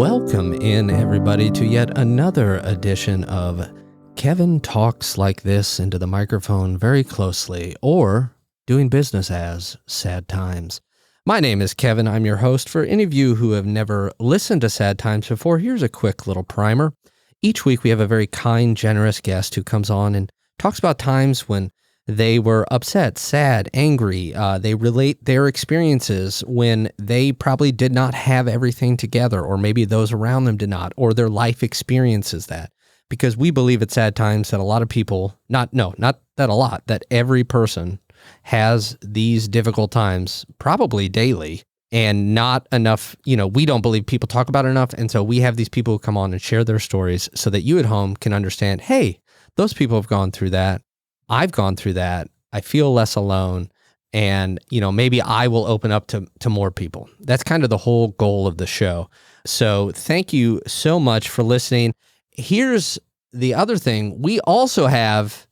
Welcome in, everybody, to yet another edition of Kevin Talks Like This into the microphone very closely, or doing business as Sad Times. My name is Kevin. I'm your host. For any of you who have never listened to Sad Times before, here's a quick little primer. Each week we have a very kind, generous guest who comes on and talks about times when they were upset, sad, angry. They relate their experiences when they probably did not have everything together, or maybe those around them did not, or their life experiences that. Because we believe at Sad Times that a lot of people, not that a lot, that every person has these difficult times, probably daily, and not enough, we don't believe people talk about it enough. And so we have these people who come on and share their stories so that you at home can understand, hey, those people have gone through that. I've gone through that. I feel less alone. And, maybe I will open up to more people. That's kind of the whole goal of the show. So thank you so much for listening. Here's the other thing. We also have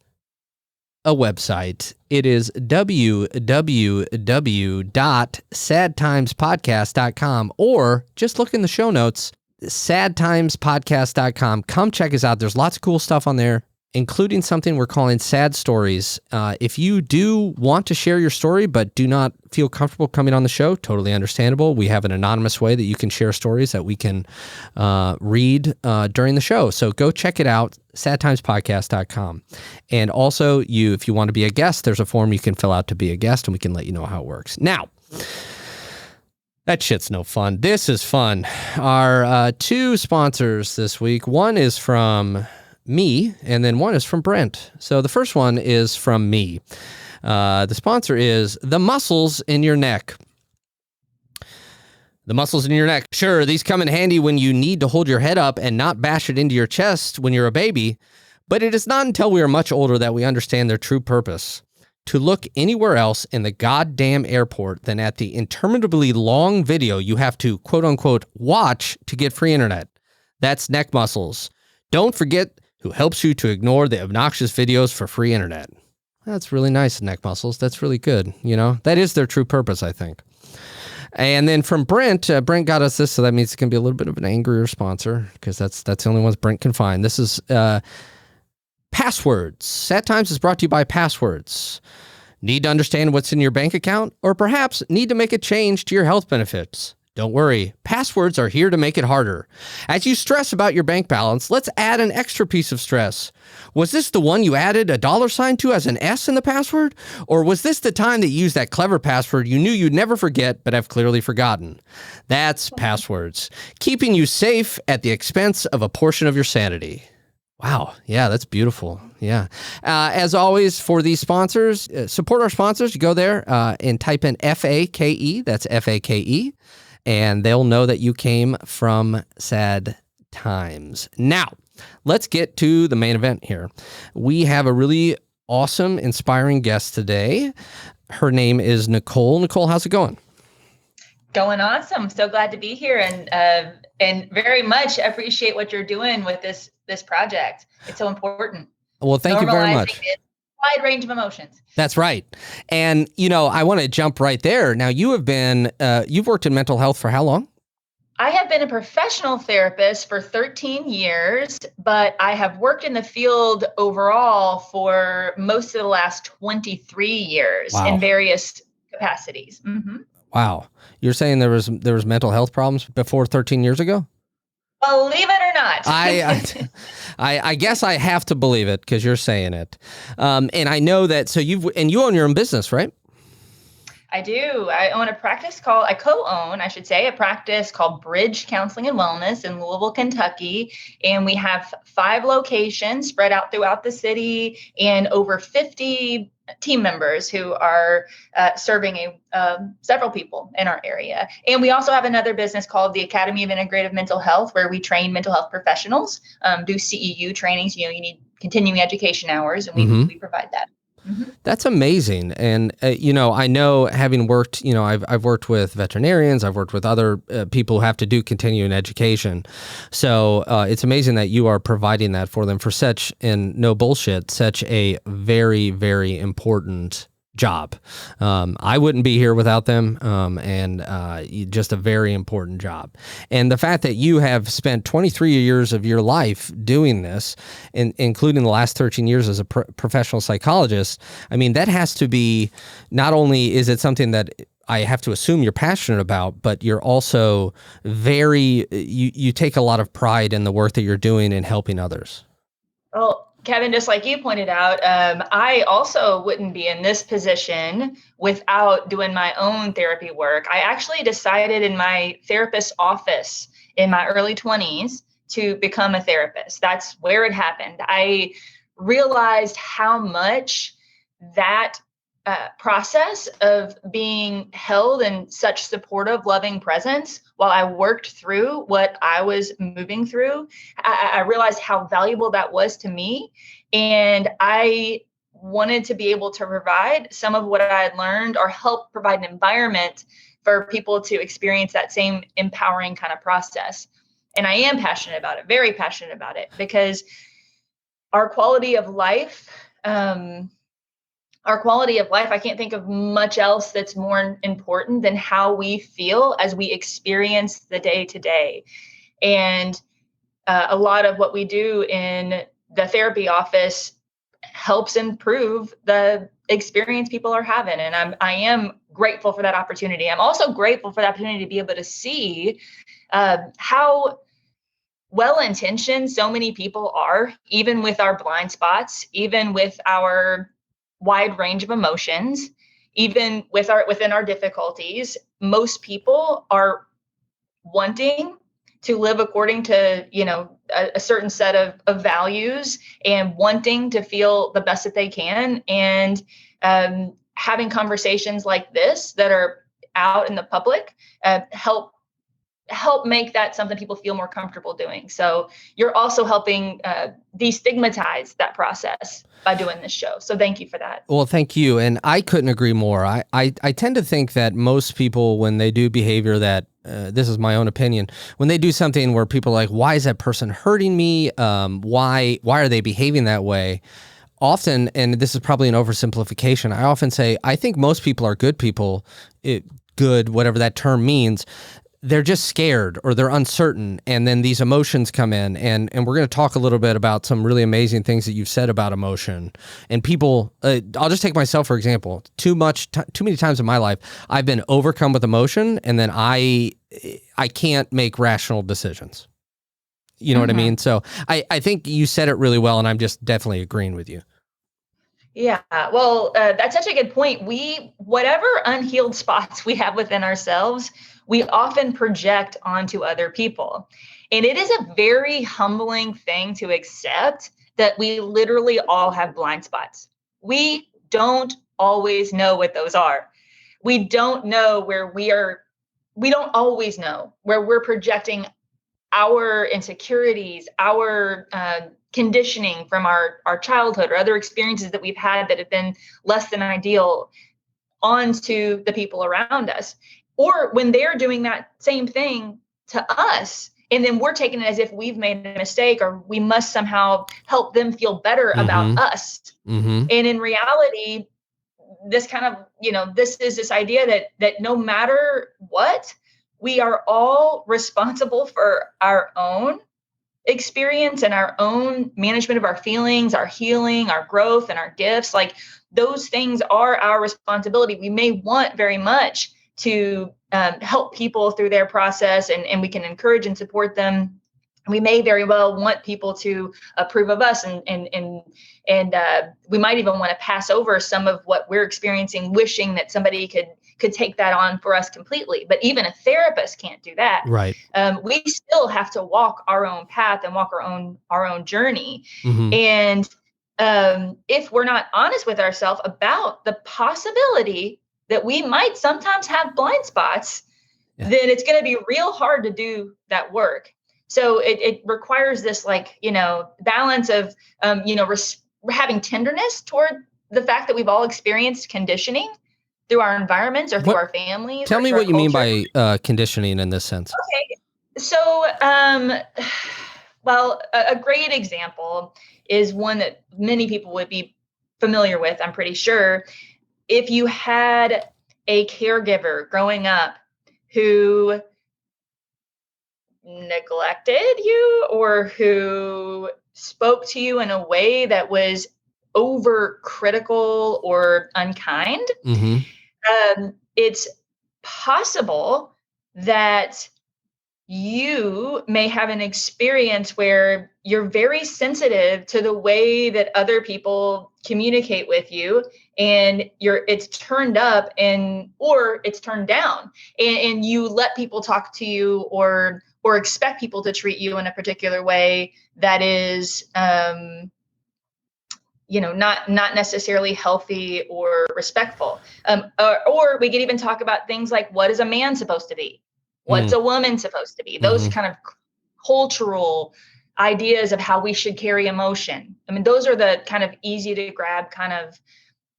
a website. It is www.sadtimespodcast.com, or just look in the show notes, sadtimespodcast.com. Come check us out. There's lots of cool stuff on there, including something we're calling Sad Stories. If you do want to share your story but do not feel comfortable coming on the show, totally understandable. We have an anonymous way that you can share stories that we can read during the show. So go check it out, sadtimespodcast.com. And also, if you want to be a guest, there's a form you can fill out to be a guest, and we can let you know how it works. Now, that shit's no fun. This is fun. Our two sponsors this week, one is from me, and then one is from Brent. So the first one is from me. The sponsor is the muscles in your neck. The muscles in your neck. Sure, these come in handy when you need to hold your head up and not bash it into your chest when you're a baby, but it is not until we are much older that we understand their true purpose. To look anywhere else in the goddamn airport than at the interminably long video you have to, quote unquote, watch to get free internet. That's neck muscles. Don't forget who helps you to ignore the obnoxious videos for free internet. That's really nice, neck muscles. That's really good. That is their true purpose, I think. And then from Brent, Brent got us this, so that means it's going to be a little bit of an angrier sponsor, because that's the only ones Brent can find. This is Passwords. Sad Times is brought to you by Passwords. Need to understand what's in your bank account, or perhaps need to make a change to your health benefits? Don't worry, Passwords are here to make it harder. As you stress about your bank balance, let's add an extra piece of stress. Was this the one you added a $sign to as an S in the password? Or was this the time that you used that clever password you knew you'd never forget but have clearly forgotten? That's Passwords, keeping you safe at the expense of a portion of your sanity. Wow. Yeah, that's beautiful. Yeah. As always, for these sponsors, support our sponsors. You go there and type in FAKE. That's FAKE. And they'll know that you came from Sad Times. Now, let's get to the main event here. We have a really awesome, inspiring guest today. Her name is Nicole. Nicole, how's it going? Going awesome. So glad to be here, and very much appreciate what you're doing with this project. It's so important. Well, thank you very much. Wide range of emotions. That's right. And, I want to jump right there. Now, you've worked in mental health for how long? I have been a professional therapist for 13 years, but I have worked in the field overall for most of the last 23 years in various capacities. Mm-hmm. Wow. You're saying there was mental health problems before 13 years ago? Believe it or not. I guess I have to believe it because you're saying it. And I know that, so you own your own business, right? I do. I co-own, a practice called Bridge Counseling and Wellness in Louisville, Kentucky. And we have 5 locations spread out throughout the city and over 50 team members who are serving several people in our area. And we also have another business called the Academy of Integrative Mental Health, where we train mental health professionals, do CEU trainings. You need continuing education hours, and we provide that. Mm-hmm. That's amazing. And, I know, having worked, I've worked with veterinarians, I've worked with other people who have to do continuing education. So it's amazing that you are providing that for them for such a very, very important job. I wouldn't be here without them, and just a very important job. And the fact that you have spent 23 years of your life doing this, including the last 13 years as a professional psychologist, I mean, that has to be, not only is it something that I have to assume you're passionate about, but you're also you take a lot of pride in the work that you're doing in helping others. Well, Kevin, just like you pointed out, I also wouldn't be in this position without doing my own therapy work. I actually decided in my therapist's office in my early 20s to become a therapist. That's where it happened. I realized how much that process of being held in such supportive, loving presence while I worked through what I was moving through, I realized how valuable that was to me. And I wanted to be able to provide some of what I had learned or help provide an environment for people to experience that same empowering kind of process. And I am passionate about it, very passionate about it, because our quality of life, I can't think of much else that's more important than how we feel as we experience the day to day. And a lot of what we do in the therapy office helps improve the experience people are having. And I am grateful for that opportunity. I'm also grateful for the opportunity to be able to see how well-intentioned so many people are, even with our blind spots, even with our wide range of emotions, even within our difficulties. Most people are wanting to live according to, a certain set of values, and wanting to feel the best that they can. And having conversations like this that are out in the public help make that something people feel more comfortable doing. So you're also helping destigmatize that process by doing this show. So thank you for that. Well, thank you. And I couldn't agree more. I tend to think that most people, when they do behavior that, this is my own opinion, when they do something where people are like, why is that person hurting me? Why are they behaving that way? Often, and this is probably an oversimplification, I often say, I think most people are good people, good, whatever that term means. They're just scared or they're uncertain. And then these emotions come in, and we're going to talk a little bit about some really amazing things that you've said about emotion. And people, I'll just take myself, for example, too many times in my life, I've been overcome with emotion, and then I can't make rational decisions. You know what I mean? So I think you said it really well, and I'm just definitely agreeing with you. Yeah, well, that's such a good point. Whatever unhealed spots we have within ourselves, we often project onto other people. And it is a very humbling thing to accept that we literally all have blind spots. We don't always know what those are. We don't know we don't always know where we're projecting our insecurities, our conditioning from our childhood or other experiences that we've had that have been less than ideal onto the people around us. Or when they're doing that same thing to us, and then we're taking it as if we've made a mistake or we must somehow help them feel better about us. And in reality, this kind of, this is this idea that no matter what, we are all responsible for our own experience and our own management of our feelings, our healing, our growth, and our gifts. Like, those things are our responsibility. We may want very much to help people through their process, and we can encourage and support them. We may very well want people to approve of us, and we might even want to pass over some of what we're experiencing, wishing that somebody could take that on for us completely. But even a therapist can't do that. Right. We still have to walk our own path and walk our own journey. And if we're not honest with ourselves about the possibility that we might sometimes have blind spots, then it's going to be real hard to do that work. So it requires this balance of having tenderness toward the fact that we've all experienced conditioning through our environments or through our families. Tell me what you mean by conditioning in this sense. Okay. So, well, a great example is one that many people would be familiar with, I'm pretty sure, if you had a caregiver growing up who neglected you or who spoke to you in a way that was over critical or unkind, it's possible that you may have an experience where you're very sensitive to the way that other people communicate with you, and it's turned up or it's turned down, and you let people talk to you or expect people to treat you in a particular way that is not necessarily healthy or respectful. Or we could even talk about things like, what is a man supposed to be? What's a woman supposed to be? Those kind of cultural ideas of how we should carry emotion. I mean, those are the kind of easy to grab kind of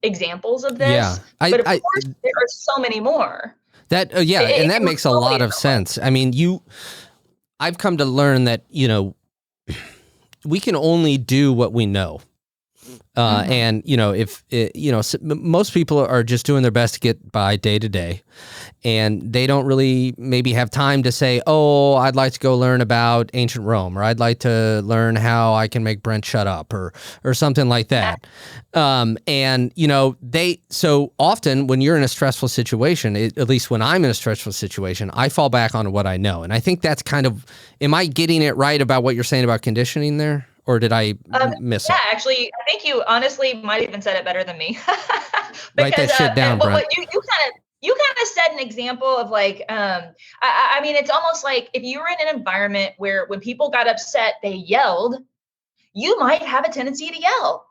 examples of this. Yeah. But of course, there are so many more. That and that makes a lot of sense. I mean, I've come to learn that, we can only do what we know. And, if, most people are just doing their best to get by day to day, and they don't really maybe have time to say, oh, I'd like to go learn about ancient Rome, or I'd like to learn how I can make Brent shut up, or something like that. So often when you're in a stressful situation, at least when I'm in a stressful situation, I fall back on what I know. And I think that's kind of, am I getting it right about what you're saying about conditioning there? Or did I miss it? Yeah, actually, I think you honestly might even said it better than me. Write that shit down, Brent. What you kind of set an example of like, I mean, it's almost like if you were in an environment where when people got upset, they yelled, you might have a tendency to yell.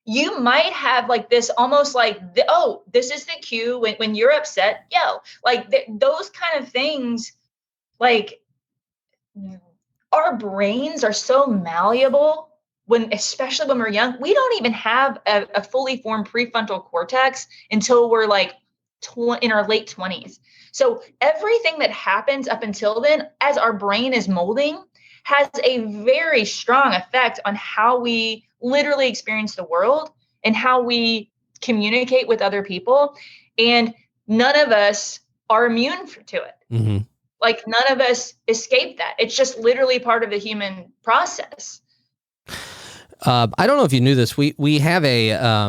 You might have like this almost like, this is the cue when you're upset, yell. Like those kind of things, like our brains are so malleable especially when we're young. We don't even have a fully formed prefrontal cortex until we're like in our late 20s. So everything that happens up until then, as our brain is molding, has a very strong effect on how we literally experience the world and how we communicate with other people. And none of us are immune to it. Mm-hmm. Like none of us escape that. It's just literally part of the human process. I don't know if you knew this. We have a I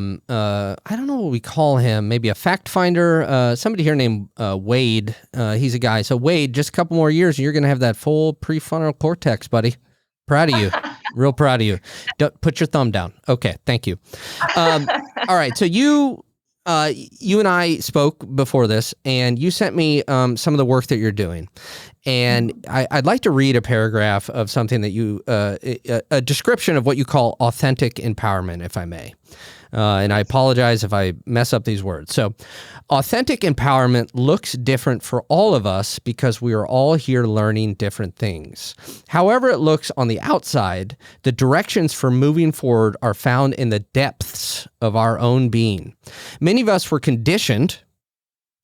don't know what we call him. Maybe a fact finder. Somebody here named Wade. He's a guy. So Wade, just a couple more years, and you're going to have that full prefrontal cortex, buddy. Proud of you. Real proud of you. Put your thumb down. Okay, thank you. All right. So you and I spoke before this, and you sent me some of the work that you're doing. And I'd like to read a paragraph of something that a description of what you call authentic empowerment, if I may. And I apologize if I mess up these words. So, authentic empowerment looks different for all of us because we are all here learning different things. However it looks on the outside, the directions for moving forward are found in the depths of our own being. Many of us were conditioned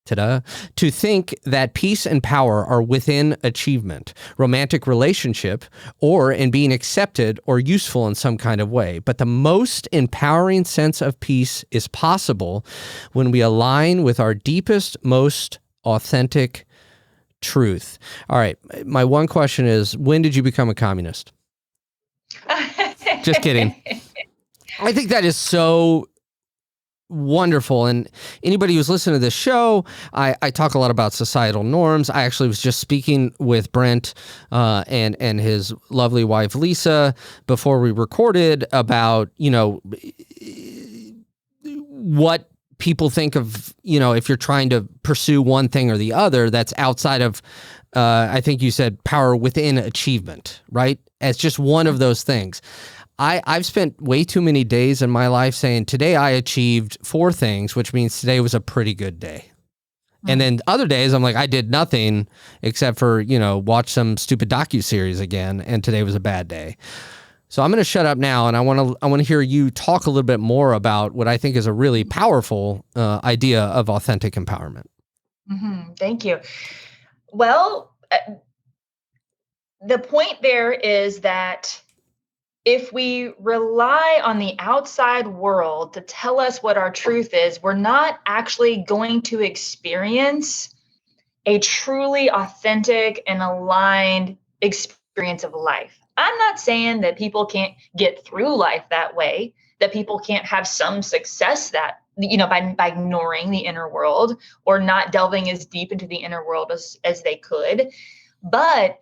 to think that peace and power are within achievement, romantic relationship, or in being accepted or useful in some kind of way. But the most empowering sense of peace is possible when we align with our deepest, most authentic truth. All right. My one question is, when did you become a communist? Just kidding. I think that is so wonderful. And anybody who's listening to this show, I talk a lot about societal norms. I actually was just speaking with Brent and his lovely wife, Lisa, before we recorded about, what people think of, if you're trying to pursue one thing or the other, that's outside of, I think you said power within achievement, right? As just one of those things. I've spent way too many days in my life saying, today I achieved 4 things, which means today was a pretty good day. And then other days I'm like, I did nothing except for, watch some stupid docuseries again, and today was a bad day. So I'm going to shut up now, and I want to hear you talk a little bit more about what I think is a really powerful idea of authentic empowerment. Mm-hmm. Thank you. Well, the point there is that if we rely on the outside world to tell us what our truth is, we're not actually going to experience a truly authentic and aligned experience of life. I'm not saying that people can't get through life that way, that people can't have some success that, by ignoring the inner world or not delving as deep into the inner world as they could. But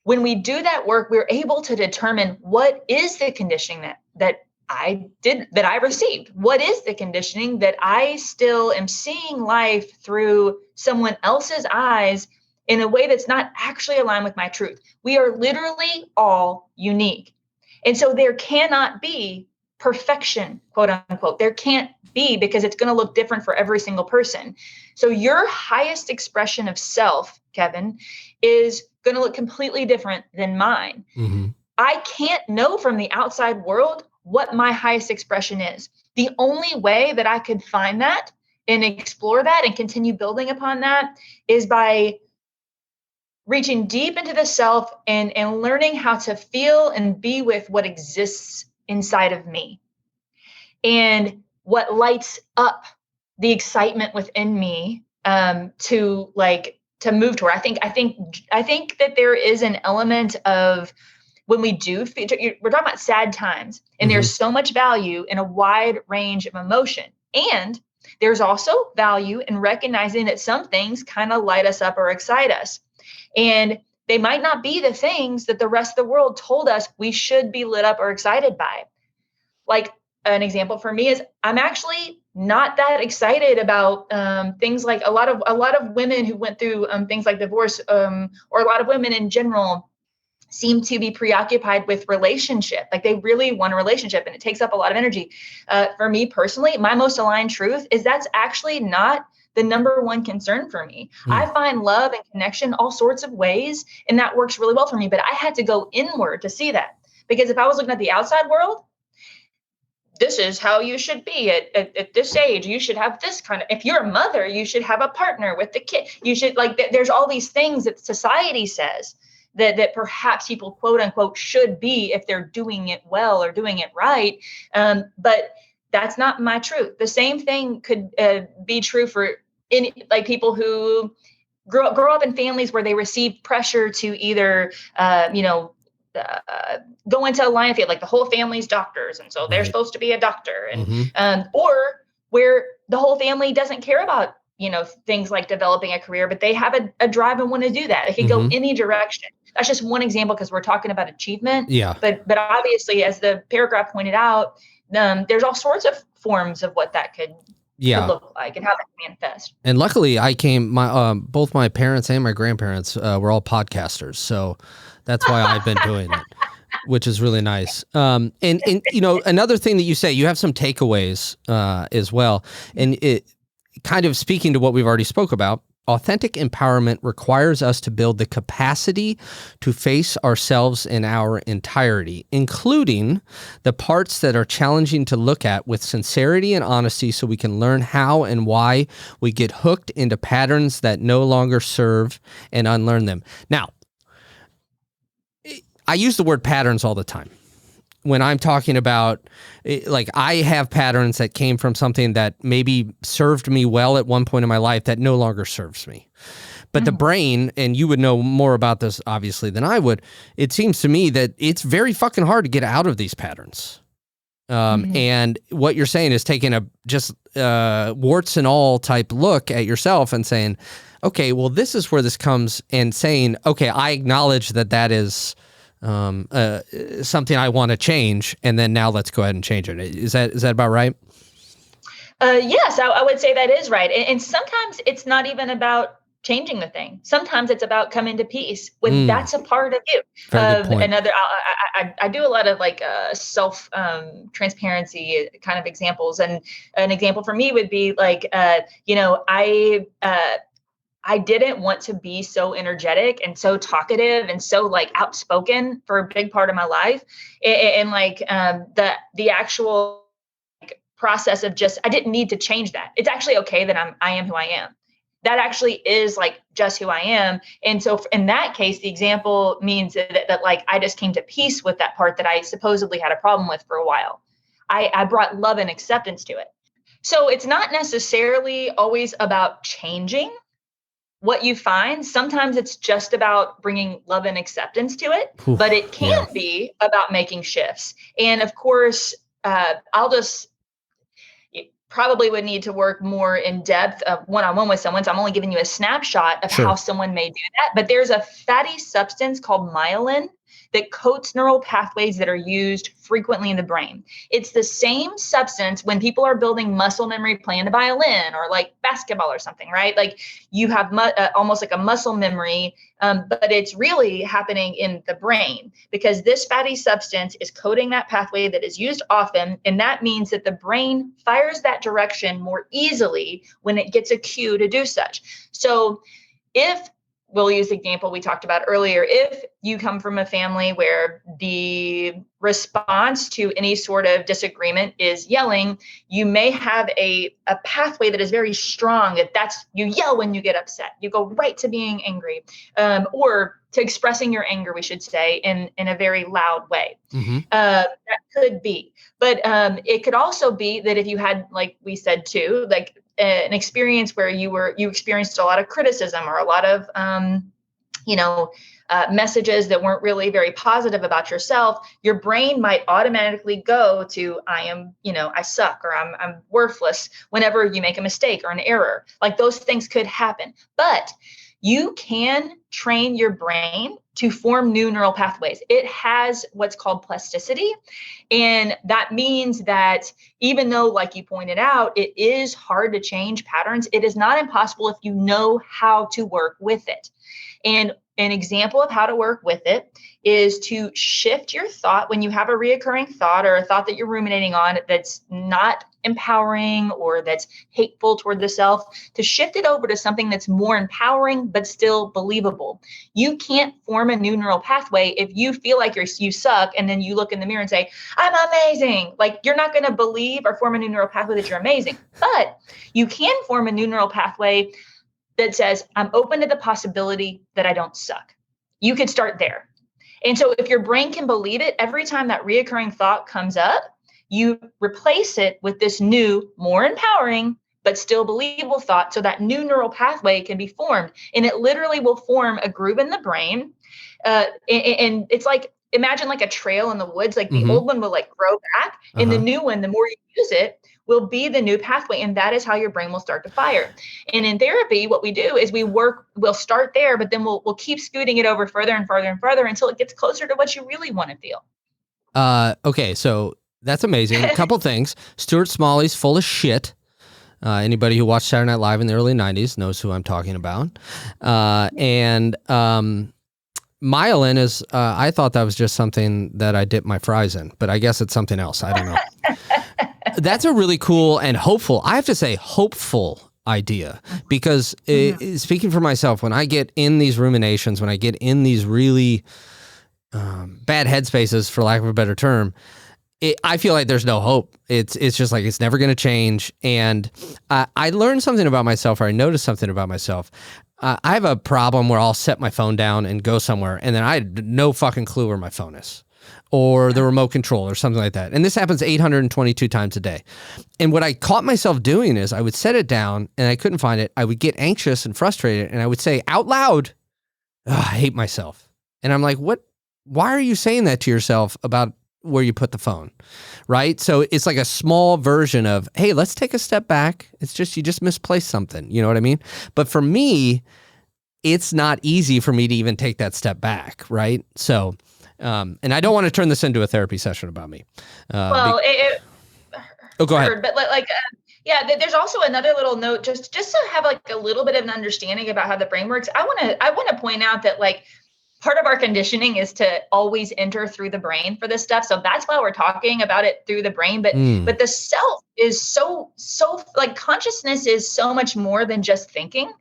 when we do that work, we're able to determine what is the conditioning that I received. What is the conditioning that I still am seeing life through someone else's eyes in a way that's not actually aligned with my truth? We are literally all unique. And so there cannot be perfection, quote unquote. There can't be, because it's going to look different for every single person. So your highest expression of self, Kevin, is going to look completely different than mine. Mm-hmm. I can't know from the outside world what my highest expression is. The only way that I could find that and explore that and continue building upon that is by reaching deep into the self and learning how to feel and be with what exists inside of me and what lights up the excitement within me, to move toward. I think that there is an element of, when we do, we're talking about sad times, and there's so much value in a wide range of emotion. And there's also value in recognizing that some things kind of light us up or excite us. And they might not be the things that the rest of the world told us we should be lit up or excited by. Like, an example for me is, I'm actually not that excited about things like a lot of women who went through things like divorce, or a lot of women in general seem to be preoccupied with relationship. Like, they really want a relationship, and it takes up a lot of energy. For me personally, my most aligned truth is that's actually not the number one concern for me. I find love and connection all sorts of ways, and that works really well for me. But I had to go inward to see that, because if I was looking at the outside world, this is how you should be at this age. You should have this kind of, if you're a mother, you should have a partner with the kid. You should, there's all these things that society says that perhaps people, quote unquote, should be if they're doing it well or doing it right. But that's not my truth. The same thing could be true for people who grow up in families where they receive pressure to either, go into a line of field, like the whole family's doctors, and so they're supposed to be a doctor, and or where the whole family doesn't care about things like developing a career, but they have a drive and want to do that. It could go any direction. That's just one example, because we're talking about achievement. Yeah. But obviously, as the paragraph pointed out, there's all sorts of forms of what that could look like and how that can manifest. And luckily, both my parents and my grandparents were all podcasters, so that's why I've been doing it, which is really nice. And another thing that you say, you have some takeaways as well, and it kind of speaking to what we've already spoke about. Authentic empowerment requires us to build the capacity to face ourselves in our entirety, including the parts that are challenging to look at, with sincerity and honesty, so we can learn how and why we get hooked into patterns that no longer serve, and unlearn them. Now, I use the word patterns all the time when I'm talking about, like, I have patterns that came from something that maybe served me well at one point in my life that no longer serves me. But the brain, and you would know more about this obviously than I would, it seems to me that it's very fucking hard to get out of these patterns. And what you're saying is taking a just warts and all type look at yourself and saying, okay, well, this is where this comes, and saying, okay, I acknowledge that is something I want to change, and then now let's go ahead and change it. Is that about right? Yes, I would say that is right. And sometimes it's not even about changing the thing. Sometimes it's about coming to peace when that's a part of you. Very good point. I do a lot of self transparency kind of examples, and an example for me would be I didn't want to be so energetic and so talkative and so outspoken for a big part of my life. And the actual process of just, I didn't need to change that. It's actually okay that I am who I am. that actually is like just who I am. And so in that case, the example means that like I just came to peace with that part that I supposedly had a problem with for a while. I brought love and acceptance to it. So it's not necessarily always about changing what you find. Sometimes it's just about bringing love and acceptance to it, Oof, but it can be about making shifts. And of course, you probably would need to work more in depth of one-on-one with someone. So I'm only giving you a snapshot of how someone may do that. But there's a fatty substance called myelin that coats neural pathways that are used frequently in the brain. It's the same substance when people are building muscle memory playing the violin or like basketball or something, right? Like you have almost like a muscle memory, but it's really happening in the brain because this fatty substance is coating that pathway that is used often. And that means that the brain fires that direction more easily when it gets a cue to do such. So if we'll use the example we talked about earlier. If you come from a family where the response to any sort of disagreement is yelling, you may have a pathway that is very strong. That's you yell when you get upset. You go right to being angry, or to expressing your anger, we should say, in a very loud way. Mm-hmm. That could be. But it could also be that if you had, like we said too, like an experience where you experienced a lot of criticism or a lot of messages that weren't really very positive about yourself, your brain might automatically go to I suck or I'm worthless whenever you make a mistake or an error. Like those things could happen, but you can train your brain to form new neural pathways. It has what's called plasticity. And that means that even though, like you pointed out, it is hard to change patterns, it is not impossible if you know how to work with it. And an example of how to work with it is to shift your thought when you have a reoccurring thought or a thought that you're ruminating on that's not empowering or that's hateful toward the self, to shift it over to something that's more empowering but still believable. You can't form a new neural pathway if you feel like you suck and then you look in the mirror and say, I'm amazing. Like you're not going to believe or form a new neural pathway that you're amazing. But you can form a new neural pathway that says, I'm open to the possibility that I don't suck. You could start there. And so if your brain can believe it, every time that reoccurring thought comes up, you replace it with this new, more empowering, but still believable thought. So that new neural pathway can be formed. And it literally will form a groove in the brain. And it's like, imagine like a trail in the woods, like the old one will like grow back. And the new one, the more you use it, will be the new pathway. And that is how your brain will start to fire. And in therapy, what we do is we'll start there, but then we'll keep scooting it over further and further and further until it gets closer to what you really want to feel. Okay, so that's amazing. A couple things. Stuart Smalley's full of shit. Anybody who watched Saturday Night Live in the early 90s knows who I'm talking about. And myelin is, I thought that was just something that I dip my fries in, but I guess it's something else. I don't know. That's a really cool and hopeful, I have to say, hopeful idea, because speaking for myself, when I get in these ruminations, when I get in these really bad headspaces, for lack of a better term, I feel like there's no hope. It's just like it's never going to change. And I learned something about myself, or I noticed something about myself. I have a problem where I'll set my phone down and go somewhere, and then I had no fucking clue where my phone is, or the remote control or something like that. And this happens 822 times a day. And what I caught myself doing is I would set it down and I couldn't find it. I would get anxious and frustrated, and I would say out loud, I hate myself. And I'm like, what? Why are you saying that to yourself about where you put the phone? Right? So it's like a small version of, hey, let's take a step back. It's just, you just misplaced something. You know what I mean? But for me, it's not easy for me to even take that step back. Right? So, and I don't want to turn this into a therapy session about me. Well, go ahead. But there's also another little note, just to have like a little bit of an understanding about how the brain works. I want to point out that like part of our conditioning is to always enter through the brain for this stuff. So that's why we're talking about it through the brain. But the self is so like consciousness is so much more than just thinking.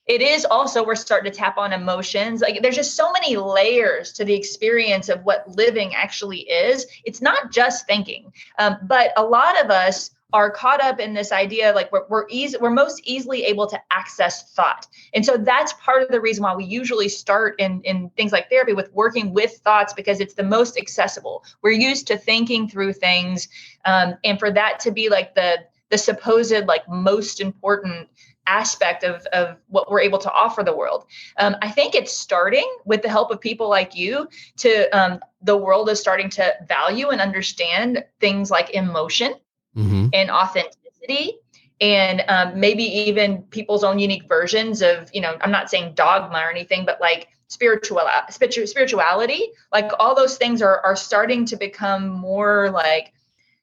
It is also, we're starting to tap on emotions. Like there's just so many layers to the experience of what living actually is. It's not just thinking. But a lot of us are caught up in this idea, like we're most easily able to access thought. And so that's part of the reason why we usually start in things like therapy with working with thoughts, because it's the most accessible. We're used to thinking through things. And for that to be like the supposed like most important aspect of what we're able to offer the world. I think it's starting with the help of people like you to the world is starting to value and understand things like emotion and authenticity, and maybe even people's own unique versions of, I'm not saying dogma or anything, but like spirituality, like all those things are starting to become more like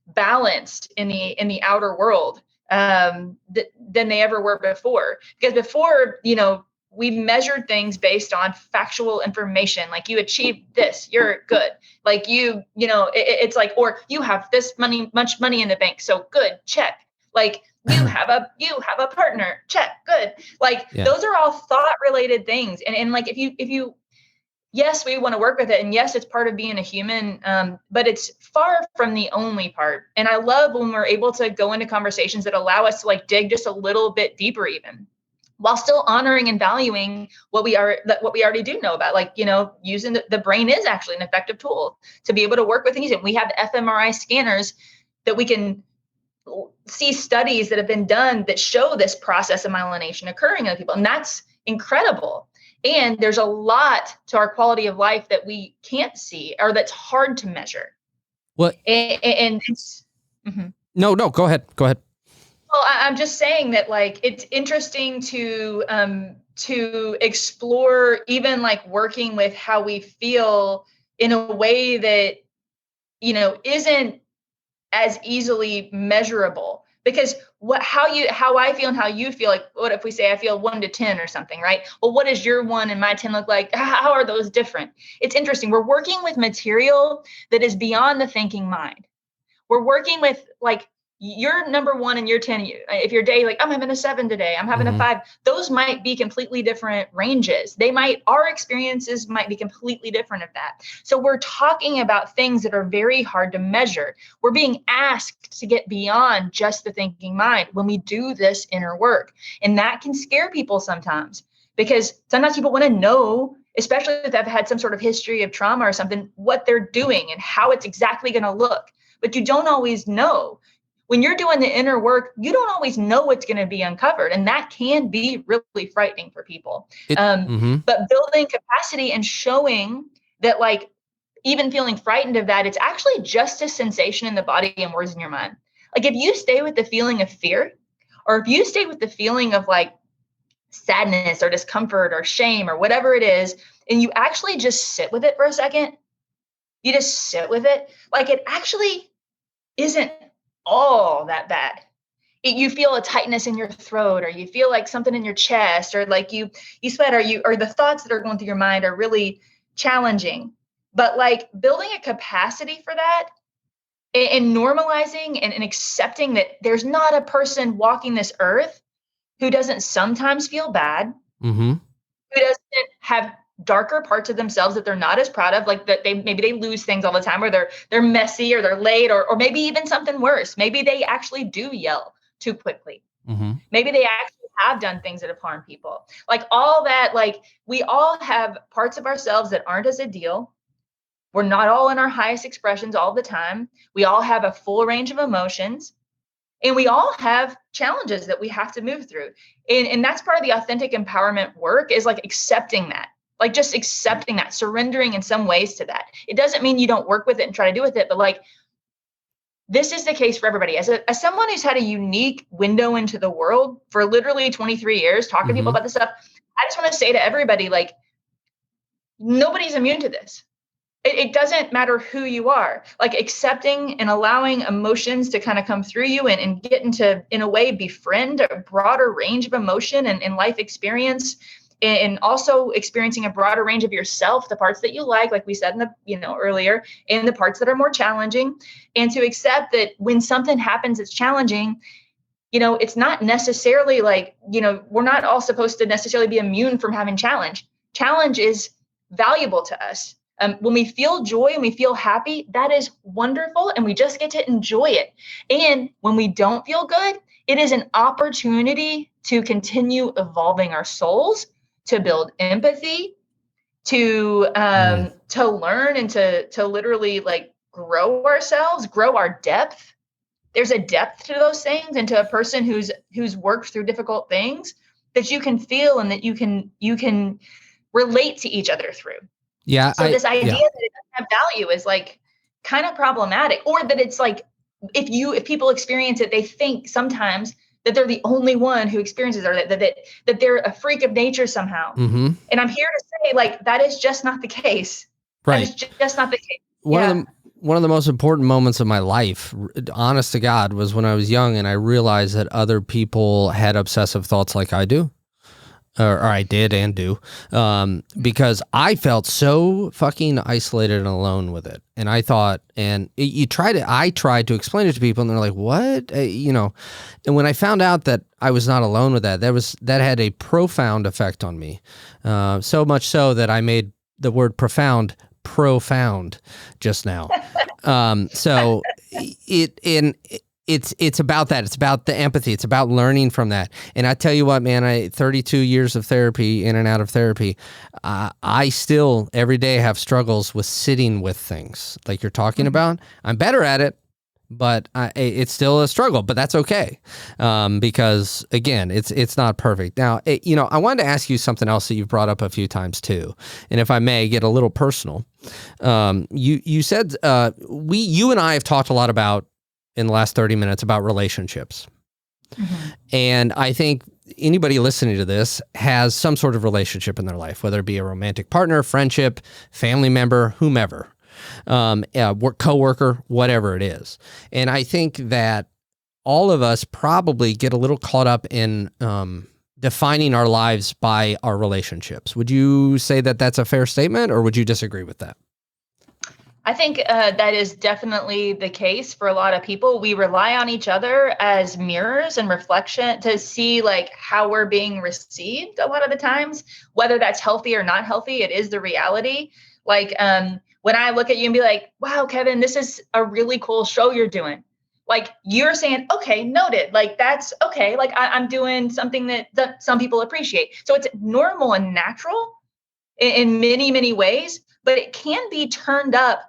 balanced in the outer world than they ever were before. Because before, we measured things based on factual information. Like you achieved this, you're good. Like it's like, or you have this much money in the bank, so good, check. Like you have a partner, check, good. Like those are all thought related things. And like if you yes, we want to work with it. And yes, it's part of being a human, but it's far from the only part. And I love when we're able to go into conversations that allow us to like dig just a little bit deeper, even while still honoring and valuing what we already do know about. Like, using the brain is actually an effective tool to be able to work with things. And we have fMRI scanners that we can see studies that have been done that show this process of myelination occurring in people. And that's incredible. And there's a lot to our quality of life that we can't see or that's hard to measure. What? And it's No, go ahead. Well, I'm just saying that like it's interesting to explore even like working with how we feel in a way that isn't as easily measurable. Because how I feel and how you feel, like what if we say I feel 1 to 10 or something, right? Well, what does your 1 and my 10 look like? How are those different? It's interesting. We're working with material that is beyond the thinking mind. We're working with like your number 1 and your 10. If your day, like I'm having a 7 today, I'm having a 5, those might be completely different ranges. Our experiences might be completely different of that. So we're talking about things that are very hard to measure. We're being asked to get beyond just the thinking mind when we do this inner work. And that can scare people sometimes, because sometimes people want to know, especially if they've had some sort of history of trauma or something, what they're doing and how it's exactly going to look. But you don't always know. When you're doing the inner work, you don't always know what's going to be uncovered. And that can be really frightening for people. But building capacity and showing that, like, even feeling frightened of that, it's actually just a sensation in the body and words in your mind. Like if you stay with the feeling of fear, or if you stay with the feeling of like sadness or discomfort or shame or whatever it is, and you actually just sit with it for a second, you just sit with it, like it actually isn't all that bad. You feel a tightness in your throat, or you feel like something in your chest, or like you sweat, or the thoughts that are going through your mind are really challenging. But like building a capacity for that and normalizing and accepting that there's not a person walking this earth who doesn't sometimes feel bad, who doesn't have darker parts of themselves that they're not as proud of, like that maybe they lose things all the time, or they're messy, or they're late, or maybe even something worse. Maybe they actually do yell too quickly. Maybe they actually have done things that have harmed people. Like all that, like we all have parts of ourselves that aren't as ideal. We're not all in our highest expressions all the time. We all have a full range of emotions. And we all have challenges that we have to move through. And that's part of the authentic empowerment work, is like accepting that. Like just accepting that, surrendering in some ways to that. It doesn't mean you don't work with it and try to do with it, but like this is the case for everybody. As someone who's had a unique window into the world for literally 23 years, talking to people about this stuff, I just want to say to everybody, like, nobody's immune to this. It doesn't matter who you are. Like accepting and allowing emotions to kind of come through you and get into, in a way, befriend a broader range of emotion and life experience, and also experiencing a broader range of yourself, the parts that you like we said in the earlier, and the parts that are more challenging. And to accept that when something happens that's challenging, it's not necessarily like, we're not all supposed to necessarily be immune from having challenge. Challenge is valuable to us. When we feel joy and we feel happy, that is wonderful, and we just get to enjoy it. And when we don't feel good, it is an opportunity to continue evolving our souls, to build empathy, to learn, and to literally like grow ourselves, grow our depth. There's a depth to those things, and to a person who's worked through difficult things that you can feel and that you can relate to each other through. Yeah. So this idea that it doesn't have value is like kind of problematic, or that it's like if people experience it, they think sometimes that they're the only one who experiences, or that they're a freak of nature somehow. Mm-hmm. And I'm here to say, like, that is just not the case. Right. That is just not the case. One of the most important moments of my life, honest to God, was when I was young and I realized that other people had obsessive thoughts like I do. Or I did and do, because I felt so fucking isolated and alone with it. And I thought, I tried to explain it to people, and they're like, what? And when I found out that I was not alone with that had a profound effect on me. So much so that I made the word profound just now. So it's about that. It's about the empathy. It's about learning from that. And I tell you what, man, 32 years of therapy, in and out of therapy, I still every day have struggles with sitting with things like you're talking about. I'm better at it, but it's still a struggle, but that's okay. Because again, it's not perfect. Now, I wanted to ask you something else that you've brought up a few times too. And if I may get a little personal, you said, you and I have talked a lot about, in the last 30 minutes, about relationships. Mm-hmm. And I think anybody listening to this has some sort of relationship in their life, whether it be a romantic partner, friendship, family member, whomever, coworker, whatever it is. And I think that all of us probably get a little caught up in defining our lives by our relationships. Would you say that that's a fair statement, or would you disagree with that? I think that is definitely the case for a lot of people. We rely on each other as mirrors and reflection to see like how we're being received a lot of the times, whether that's healthy or not healthy. It is the reality. Like when I look at you and be like, wow, Kevin, this is a really cool show you're doing. Like you're saying, okay, noted. Like that's okay. Like I'm doing something that some people appreciate. So it's normal and natural in many, many ways, but it can be turned up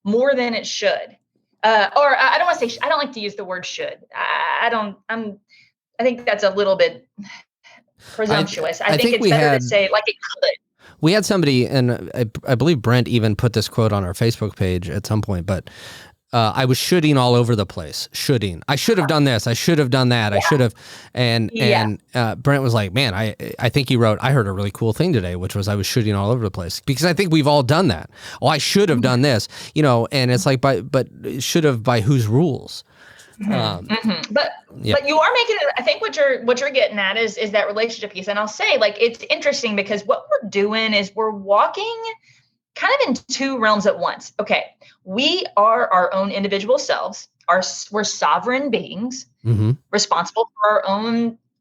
more than it should. Or I don't want to say, I don't like to use the word should. I think that's a little bit presumptuous. I think it's better to say like it could. We had somebody, and I believe Brent even put this quote on our Facebook page at some point, but I was shoulding all over the place. I should have done this. I should have done that. Yeah. I should have. And Brent was like, man, I think he wrote, I heard a really cool thing today, which was I was shooting all over the place, because I think we've all done that. Oh, I should have done this, and it's like, but should have by whose rules? But you are making it. I think what you're getting at is that relationship piece. And I'll say, like, it's interesting because what we're doing is we're walking kind of in two realms at once. Okay. We are our own individual selves. We're sovereign beings, responsible for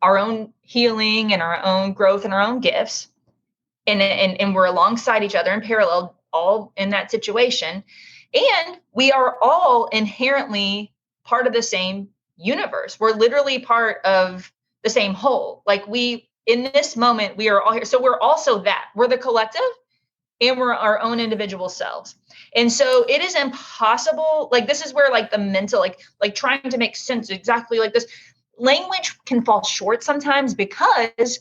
our own healing and our own growth and our own gifts. And we're alongside each other in parallel, all in that situation. And we are all inherently part of the same universe. We're literally part of the same whole. Like in this moment, we are all here. So we're also that. We're the collective, and we're our own individual selves. And so it is impossible. Like, this is where like the mental, like trying to make sense exactly like this language can fall short sometimes, because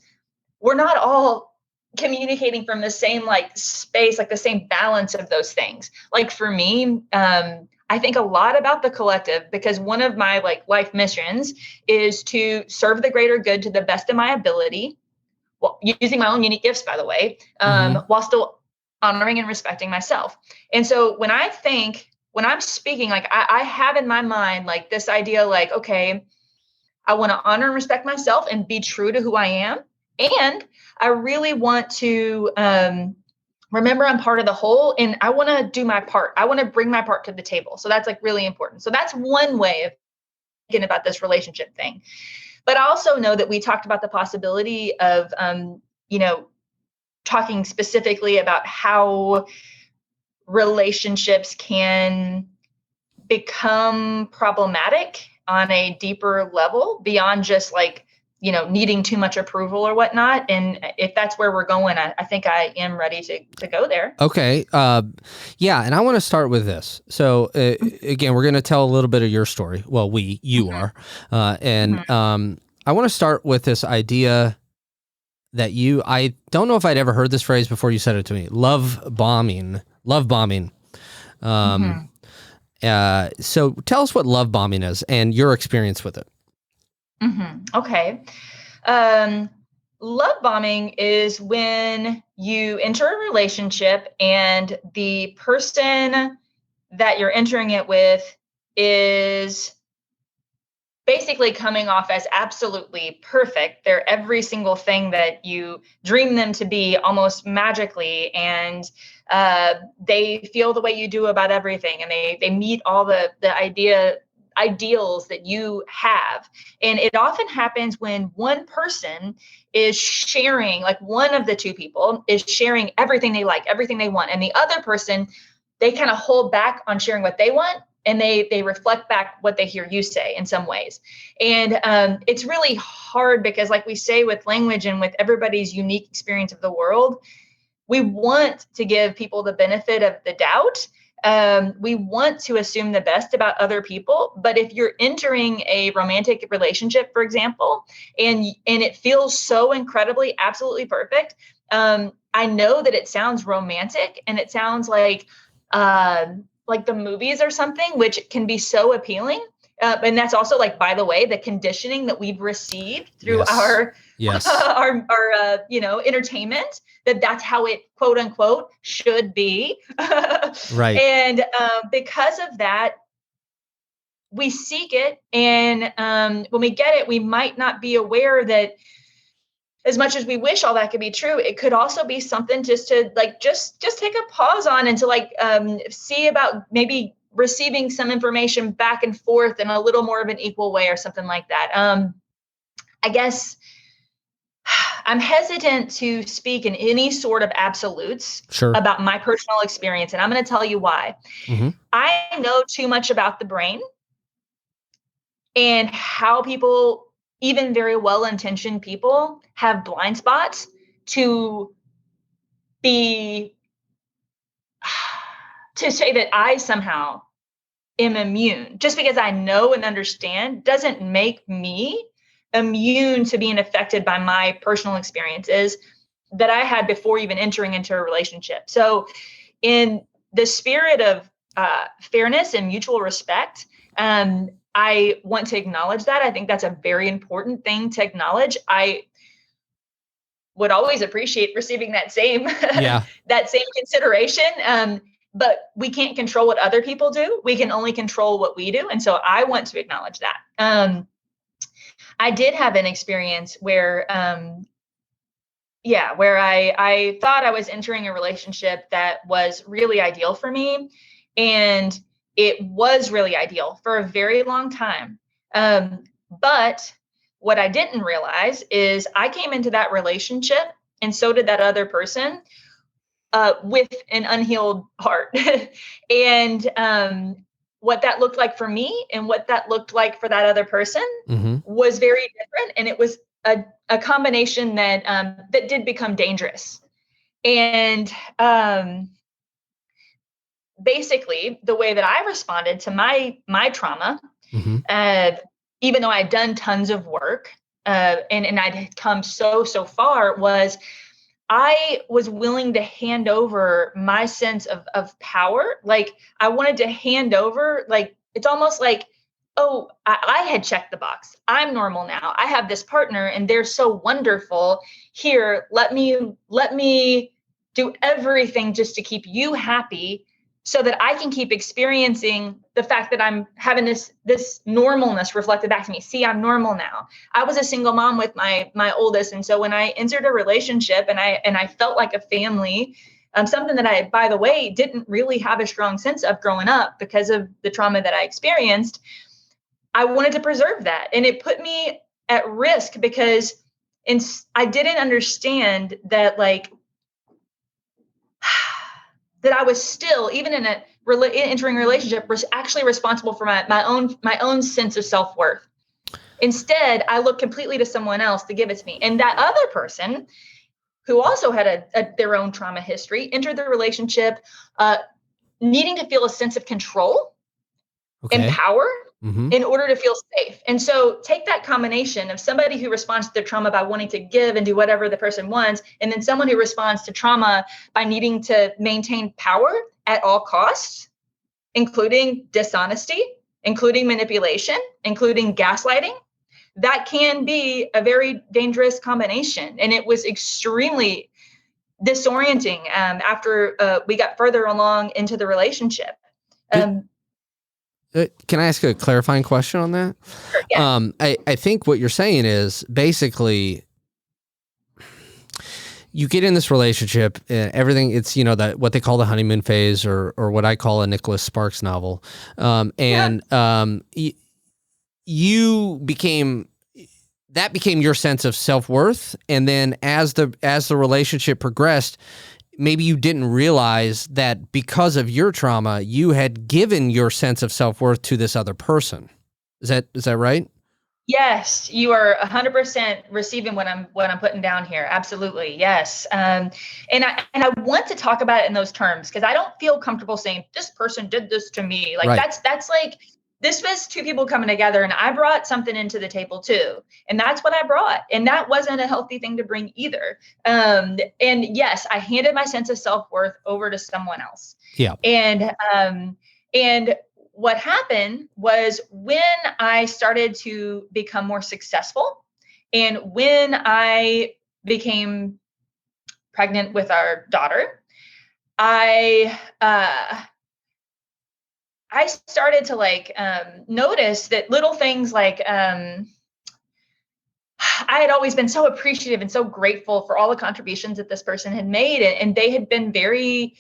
we're not all communicating from the same like space, like the same balance of those things. Like for me, I think a lot about the collective, because one of my like life missions is to serve the greater good to the best of my ability, well, using my own unique gifts, by the way, while still honoring and respecting myself. And so when I'm speaking, like I have in my mind, like this idea, like, okay, I want to honor and respect myself and be true to who I am. And I really want to remember I'm part of the whole, and I want to do my part. I want to bring my part to the table. So that's like really important. So that's one way of thinking about this relationship thing. But I also know that we talked about the possibility of, talking specifically about how relationships can become problematic on a deeper level beyond just like, needing too much approval or whatnot. And if that's where we're going, I think I am ready to go there. Okay. Yeah. And I want to start with this. So, again, we're going to tell a little bit of your story. Well, you are. And I want to start with this idea that I don't know if I'd ever heard this phrase before you said it to me. Love bombing. So tell us what love bombing is and your experience with it. Okay. Love bombing is when you enter a relationship and the person that you're entering it with is basically coming off as absolutely perfect. They're every single thing that you dream them to be almost magically. And they feel the way you do about everything. And they meet all the ideals that you have. And it often happens when one person is sharing, like one of the two people is sharing everything they like, everything they want. And the other person, they kind of hold back on sharing what they want. And they reflect back what they hear you say in some ways. And it's really hard because, like we say with language and with everybody's unique experience of the world, we want to give people the benefit of the doubt. We want to assume the best about other people. But if you're entering a romantic relationship, for example, and it feels so incredibly, absolutely perfect, I know that it sounds romantic and it sounds like the movies or something, which can be so appealing. And that's also, like, by the way, the conditioning that we've received through our entertainment, that's how it, quote unquote, should be. Right. And because of that, we seek it. And when we get it, we might not be aware that as much as we wish all that could be true, it could also be something just to just take a pause on and to see about maybe receiving some information back and forth in a little more of an equal way or something like that. I guess I'm hesitant to speak in any sort of absolutes about my personal experience, and I'm going to tell you why. I know too much about the brain and how people, even very well-intentioned people, have blind spots to say that I somehow am immune. Just because I know and understand doesn't make me immune to being affected by my personal experiences that I had before even entering into a relationship. So in the spirit of fairness and mutual respect, I want to acknowledge that. I think that's a very important thing to acknowledge. I would always appreciate receiving that same that same consideration. But we can't control what other people do. We can only control what we do. And so I want to acknowledge that. I did have an experience where I thought I was entering a relationship that was really ideal for me. And it was really ideal for a very long time. But what I didn't realize is I came into that relationship, and so did that other person, with an unhealed heart. And what that looked like for me and what that looked like for that other person was very different. And it was a combination that did become dangerous. And basically, the way that I responded to my trauma, even though I'd done tons of work and I'd come so far, was I was willing to hand over my sense of power. Like, I wanted to hand over, like, it's almost like, oh, I had checked the box. I'm normal now. I have this partner and they're so wonderful. Here, let me do everything just to keep you happy so that I can keep experiencing the fact that I'm having this normalness reflected back to me. See, I'm normal now. I was a single mom with my oldest. And so when I entered a relationship and I felt like a family, something that I, by the way, didn't really have a strong sense of growing up because of the trauma that I experienced, I wanted to preserve that. And it put me at risk because I didn't understand that, like, that I was still, even in entering a relationship, was actually responsible for my own sense of self-worth. Instead, I looked completely to someone else to give it to me. And that other person, who also had their own trauma history, entered the relationship needing to feel a sense of control and power in order to feel safe. And so take that combination of somebody who responds to their trauma by wanting to give and do whatever the person wants, and then someone who responds to trauma by needing to maintain power at all costs, including dishonesty, including manipulation, including gaslighting. That can be a very dangerous combination. And it was extremely disorienting after we got further along into the relationship. Can I ask a clarifying question on that? Sure, yeah. I think what you're saying is basically you get in this relationship, everything, it's, that what they call the honeymoon phase, or what I call a Nicholas Sparks novel. You became your sense of self-worth. And then as the relationship progressed, maybe you didn't realize that because of your trauma, you had given your sense of self-worth to this other person. Is that right? Yes, you are 100% receiving what I'm putting down here. Absolutely. Yes. And I want to talk about it in those terms, because I don't feel comfortable saying this person did this to me. Like, right. That's like, this was two people coming together, and I brought something into the table too. And that's what I brought. And that wasn't a healthy thing to bring either. And yes, I handed my sense of self-worth over to someone else. Yeah. And what happened was, when I started to become more successful, and when I became pregnant with our daughter, I started to notice that little things like, I had always been so appreciative and so grateful for all the contributions that this person had made. And they had been very,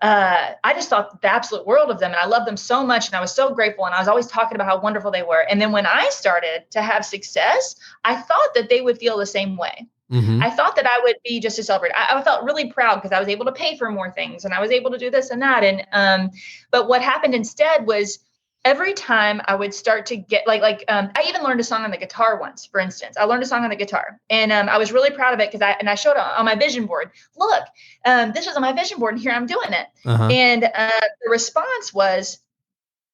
I just thought the absolute world of them, and I loved them so much, and I was so grateful, and I was always talking about how wonderful they were. And then when I started to have success, I thought that they would feel the same way. I thought that I would be just as celebrated. I felt really proud because I was able to pay for more things, and I was able to do this and that. And but what happened instead was, every time I would start to get I even learned a song on the guitar once, for instance. I learned a song on the guitar, and I was really proud of it, because I showed it on my vision board. Look, this was on my vision board, and here I'm doing it. And the response was,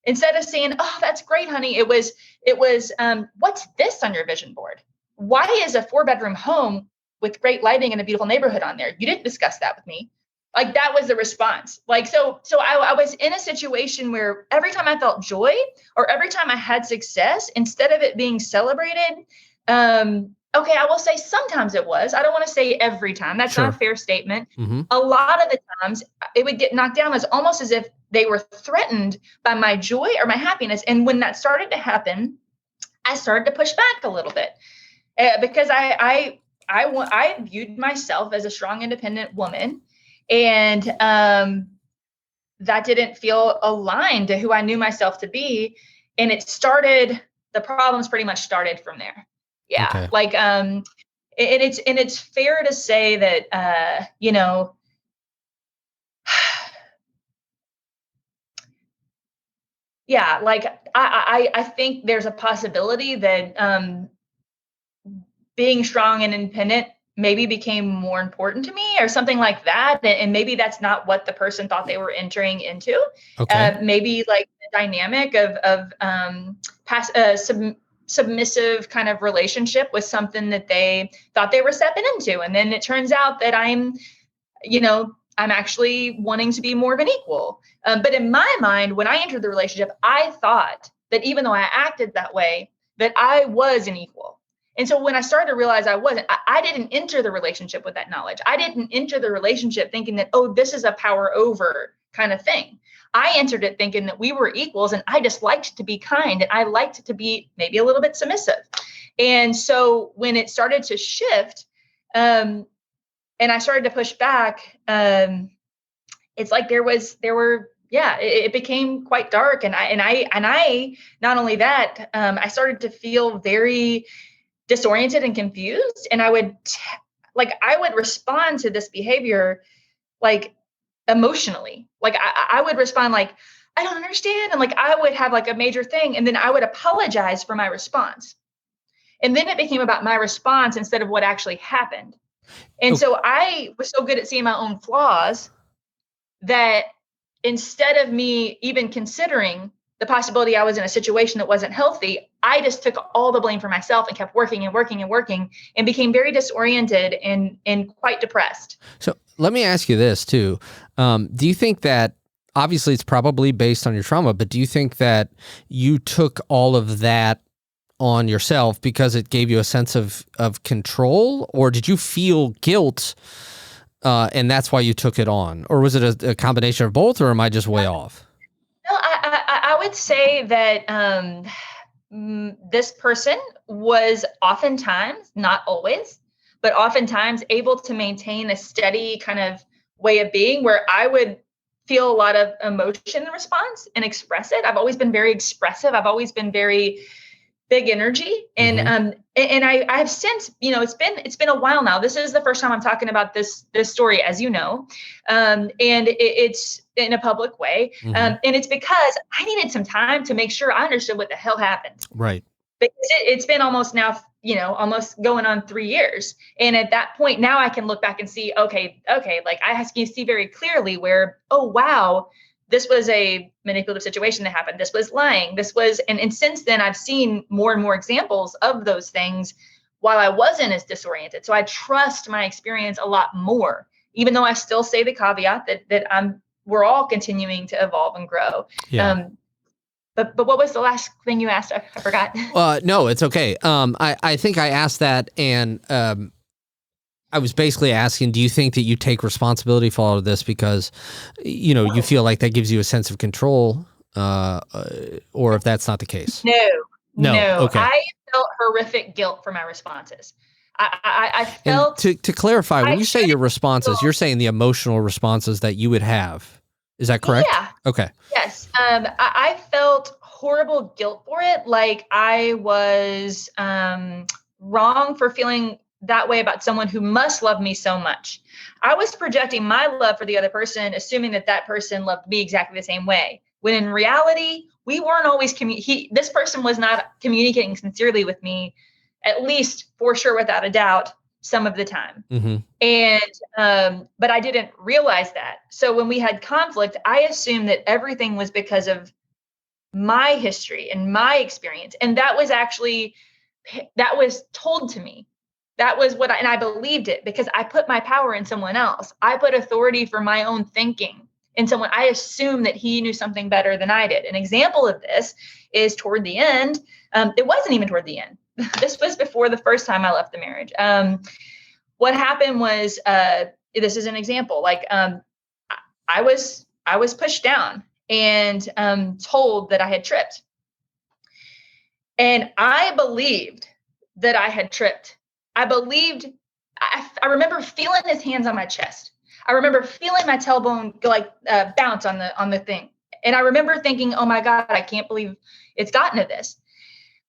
instead of saying, "Oh, that's great, honey," it was, "What's this on your vision board? Why is a 4-bedroom home with great lighting in a beautiful neighborhood on there? You didn't discuss that with me." Like, that was the response. So I was in a situation where every time I felt joy, or every time I had success, instead of it being celebrated, okay, I will say sometimes it was. I don't want to say every time. That's not a fair statement. A lot of the times it would get knocked down as almost as if they were threatened by my joy or my happiness. And when that started to happen, I started to push back a little bit, because I viewed myself as a strong, independent woman. And that didn't feel aligned to who I knew myself to be. And the problems pretty much started from there. Yeah. Okay. And it's fair to say that, yeah, I think there's a possibility that being strong and independent maybe became more important to me, or something like that. And maybe that's not what the person thought they were entering into. Okay. Maybe the dynamic of submissive kind of relationship was something that they thought they were stepping into. And then it turns out that I'm actually wanting to be more of an equal. But in my mind, when I entered the relationship, I thought that even though I acted that way, that I was an equal. And so when I started to realize I wasn't, I didn't enter the relationship with that knowledge. I didn't enter the relationship thinking that, oh, this is a power over kind of thing. I entered it thinking that we were equals, and I just liked to be kind, and I liked to be maybe a little bit submissive. And so when it started to shift, and I started to push back, it's like it became quite dark. And I not only that, I started to feel very disoriented and confused. And I would respond to this behavior like emotionally. Like I would respond like, I don't understand. And like, I would have like a major thing. And then I would apologize for my response. And then it became about my response instead of what actually happened. And Okay. so I was so good at seeing my own flaws that instead of me even considering the possibility I was in a situation that wasn't healthy, I just took all the blame for myself and kept working and working and working and became very disoriented and quite depressed. So let me ask you this too. Do you think that obviously it's probably based on your trauma, but do you think that you took all of that on yourself because it gave you a sense of control, or did you feel guilt and that's why you took it on? Or was it a combination of both, or am I just way off? No, I would say that this person was oftentimes, not always, but oftentimes able to maintain a steady kind of way of being where I would feel a lot of emotion in response and express it. I've always been very expressive. I've always been very big energy. And Mm-hmm. I have since, it's been a while now. This is the first time I'm talking about this story, as you know. And it's in a public way. Mm-hmm. And it's because I needed some time to make sure I understood what the hell happened. Right. Because it's been almost now, almost going on 3 years. And at that point, now I can look back and see, okay, like you see very clearly where, oh, wow, this was a manipulative situation that happened. This was lying. This was, and since then I've seen more and more examples of those things while I wasn't as disoriented. So I trust my experience a lot more, even though I still say the caveat that we're all continuing to evolve and grow. Yeah. But what was the last thing you asked? I forgot. No, it's okay. I think I asked that, and I was basically asking, do you think that you take responsibility for all of this because, you feel like that gives you a sense of control, or if that's not the case? No. No. Okay. I felt horrific guilt for my responses. I And felt. to clarify, when I you say your responses, feel- you're saying the emotional responses that you would have. Is that correct? Yeah. Okay. Yes. I felt horrible guilt for it. Like I was wrong for feeling that way about someone who must love me so much. I was projecting my love for the other person, assuming that that person loved me exactly the same way. When in reality, we weren't always this person was not communicating sincerely with me, at least for sure, without a doubt, some of the time. Mm-hmm. And but I didn't realize that. So when we had conflict, I assumed that everything was because of my history and my experience. And that was told to me. That was and I believed it because I put my power in someone else. I put authority for my own thinking in someone. I assumed that he knew something better than I did. An example of this is toward the end. It wasn't even toward the end. This was before the first time I left the marriage. What happened was, this is an example. Like, I was pushed down and told that I had tripped, and I believed that I had tripped. I believed. I remember feeling his hands on my chest. I remember feeling my tailbone go like bounce on the thing, and I remember thinking, "Oh my God, I can't believe it's gotten to this."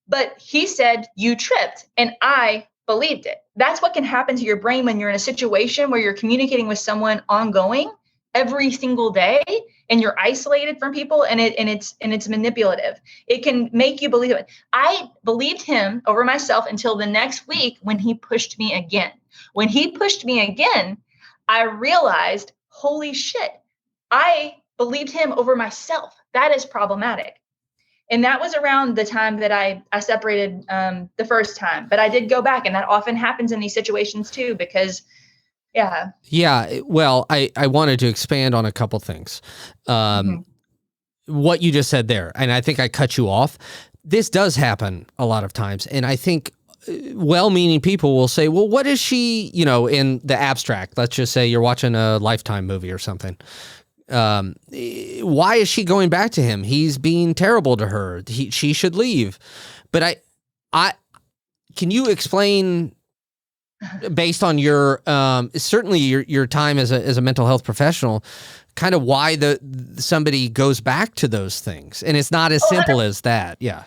But he said, "You tripped," and I believed it. That's what can happen to your brain when you're in a situation where you're communicating with someone ongoing every single day and you're isolated from people, and it's manipulative. It can make you believe it. I believed him over myself until the next week when he pushed me again. When he pushed me again, I realized, holy shit, I believed him over myself. That is problematic. And that was around the time that I separated the first time. But I did go back, and that often happens in these situations too, because, yeah. Yeah. Well, I wanted to expand on a couple things. What you just said there, and I think I cut you off. This does happen a lot of times. And I think well-meaning people will say, well, what is she, in the abstract? Let's just say you're watching a Lifetime movie or something. Why is she going back to him? He's being terrible to her. She should leave. But I can you explain, based on your certainly your time as a mental health professional, kind of why somebody goes back to those things? And it's not as simple as that. Yeah.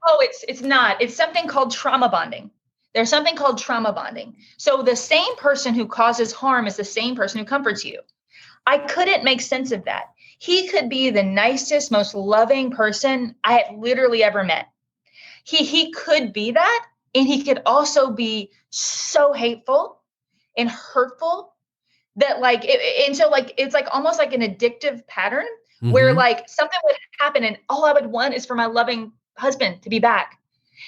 Oh, it's not. It's something called trauma bonding. There's something called trauma bonding. So the same person who causes harm is the same person who comforts you. I couldn't make sense of that. He could be the nicest, most loving person I had literally ever met. He could be that, and he could also be so hateful and hurtful that like and so like it's like almost like an addictive pattern where like something would happen and all I would want is for my loving husband to be back.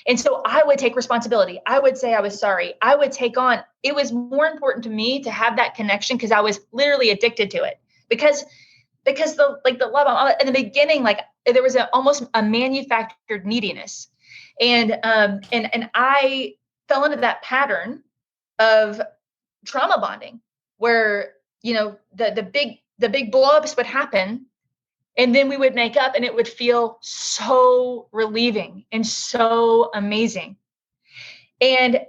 And so I would take responsibility. I would say I was sorry. I would take on. It was more important to me to have that connection because I was literally addicted to it. Because the love in the beginning, like there was almost a manufactured neediness, and I fell into that pattern of trauma bonding where the big blow ups would happen and then we would make up and it would feel so relieving and so amazing. And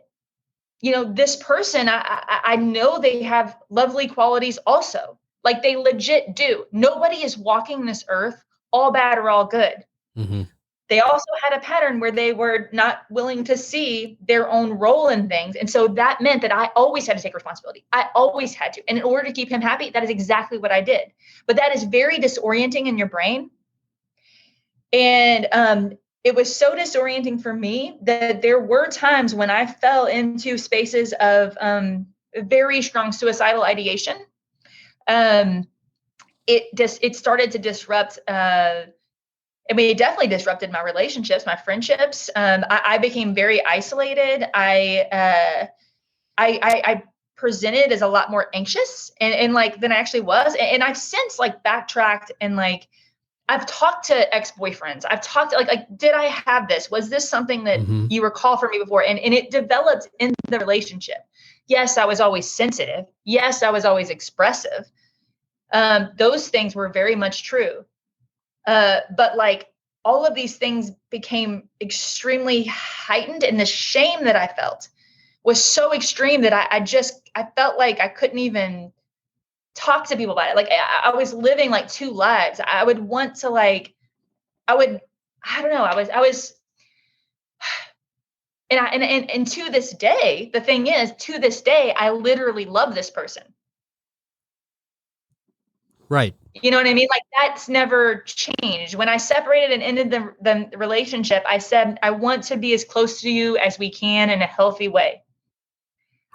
this person, I know they have lovely qualities also. Like they legit do. Nobody is walking this earth all bad or all good. They also had a pattern where they were not willing to see their own role in things. And so that meant that I always had to take responsibility. I always had to. And in order to keep him happy, that is exactly what I did. But that is very disorienting in your brain. And it was so disorienting for me that there were times when I fell into spaces of very strong suicidal ideation. It started to disrupt it definitely disrupted my relationships, my friendships. I became very isolated. I presented as a lot more anxious and like than I actually was. And I've since like backtracked and like I've talked to ex-boyfriends. I've talked to like did I have this? Was this something that you recall from me before? And it developed in the relationship. Yes, I was always sensitive. Yes, I was always expressive. Those things were very much true. But like all of these things became extremely heightened, and the shame that I felt was so extreme that I felt like I couldn't even talk to people about it. Like I was living like two lives. I would want to like, I don't know. I was, and to this day, the thing is, to this day, I literally love this person. Right. You know what I mean? Like that's never changed. When I separated and ended the relationship, I said, I want to be as close to you as we can in a healthy way.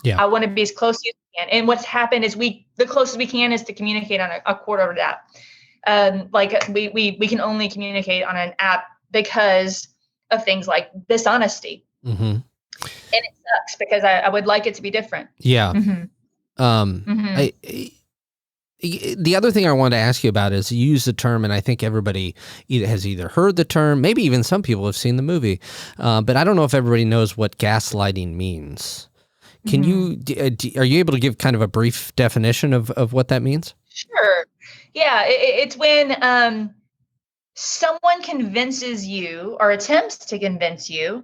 Yeah. I want to be as close to you as we can. And what's happened is the closest we can is to communicate on a quarter of that. Like we can only communicate on an app because of things like dishonesty. And it sucks because I would like it to be different. Yeah. The other thing I wanted to ask you about is you use the term, and I think everybody has either heard the term, maybe even some people have seen the movie, but I don't know if everybody knows what gaslighting means. Can you, are you able to give kind of a brief definition of what that means? Sure. Yeah. It's when someone convinces you or attempts to convince you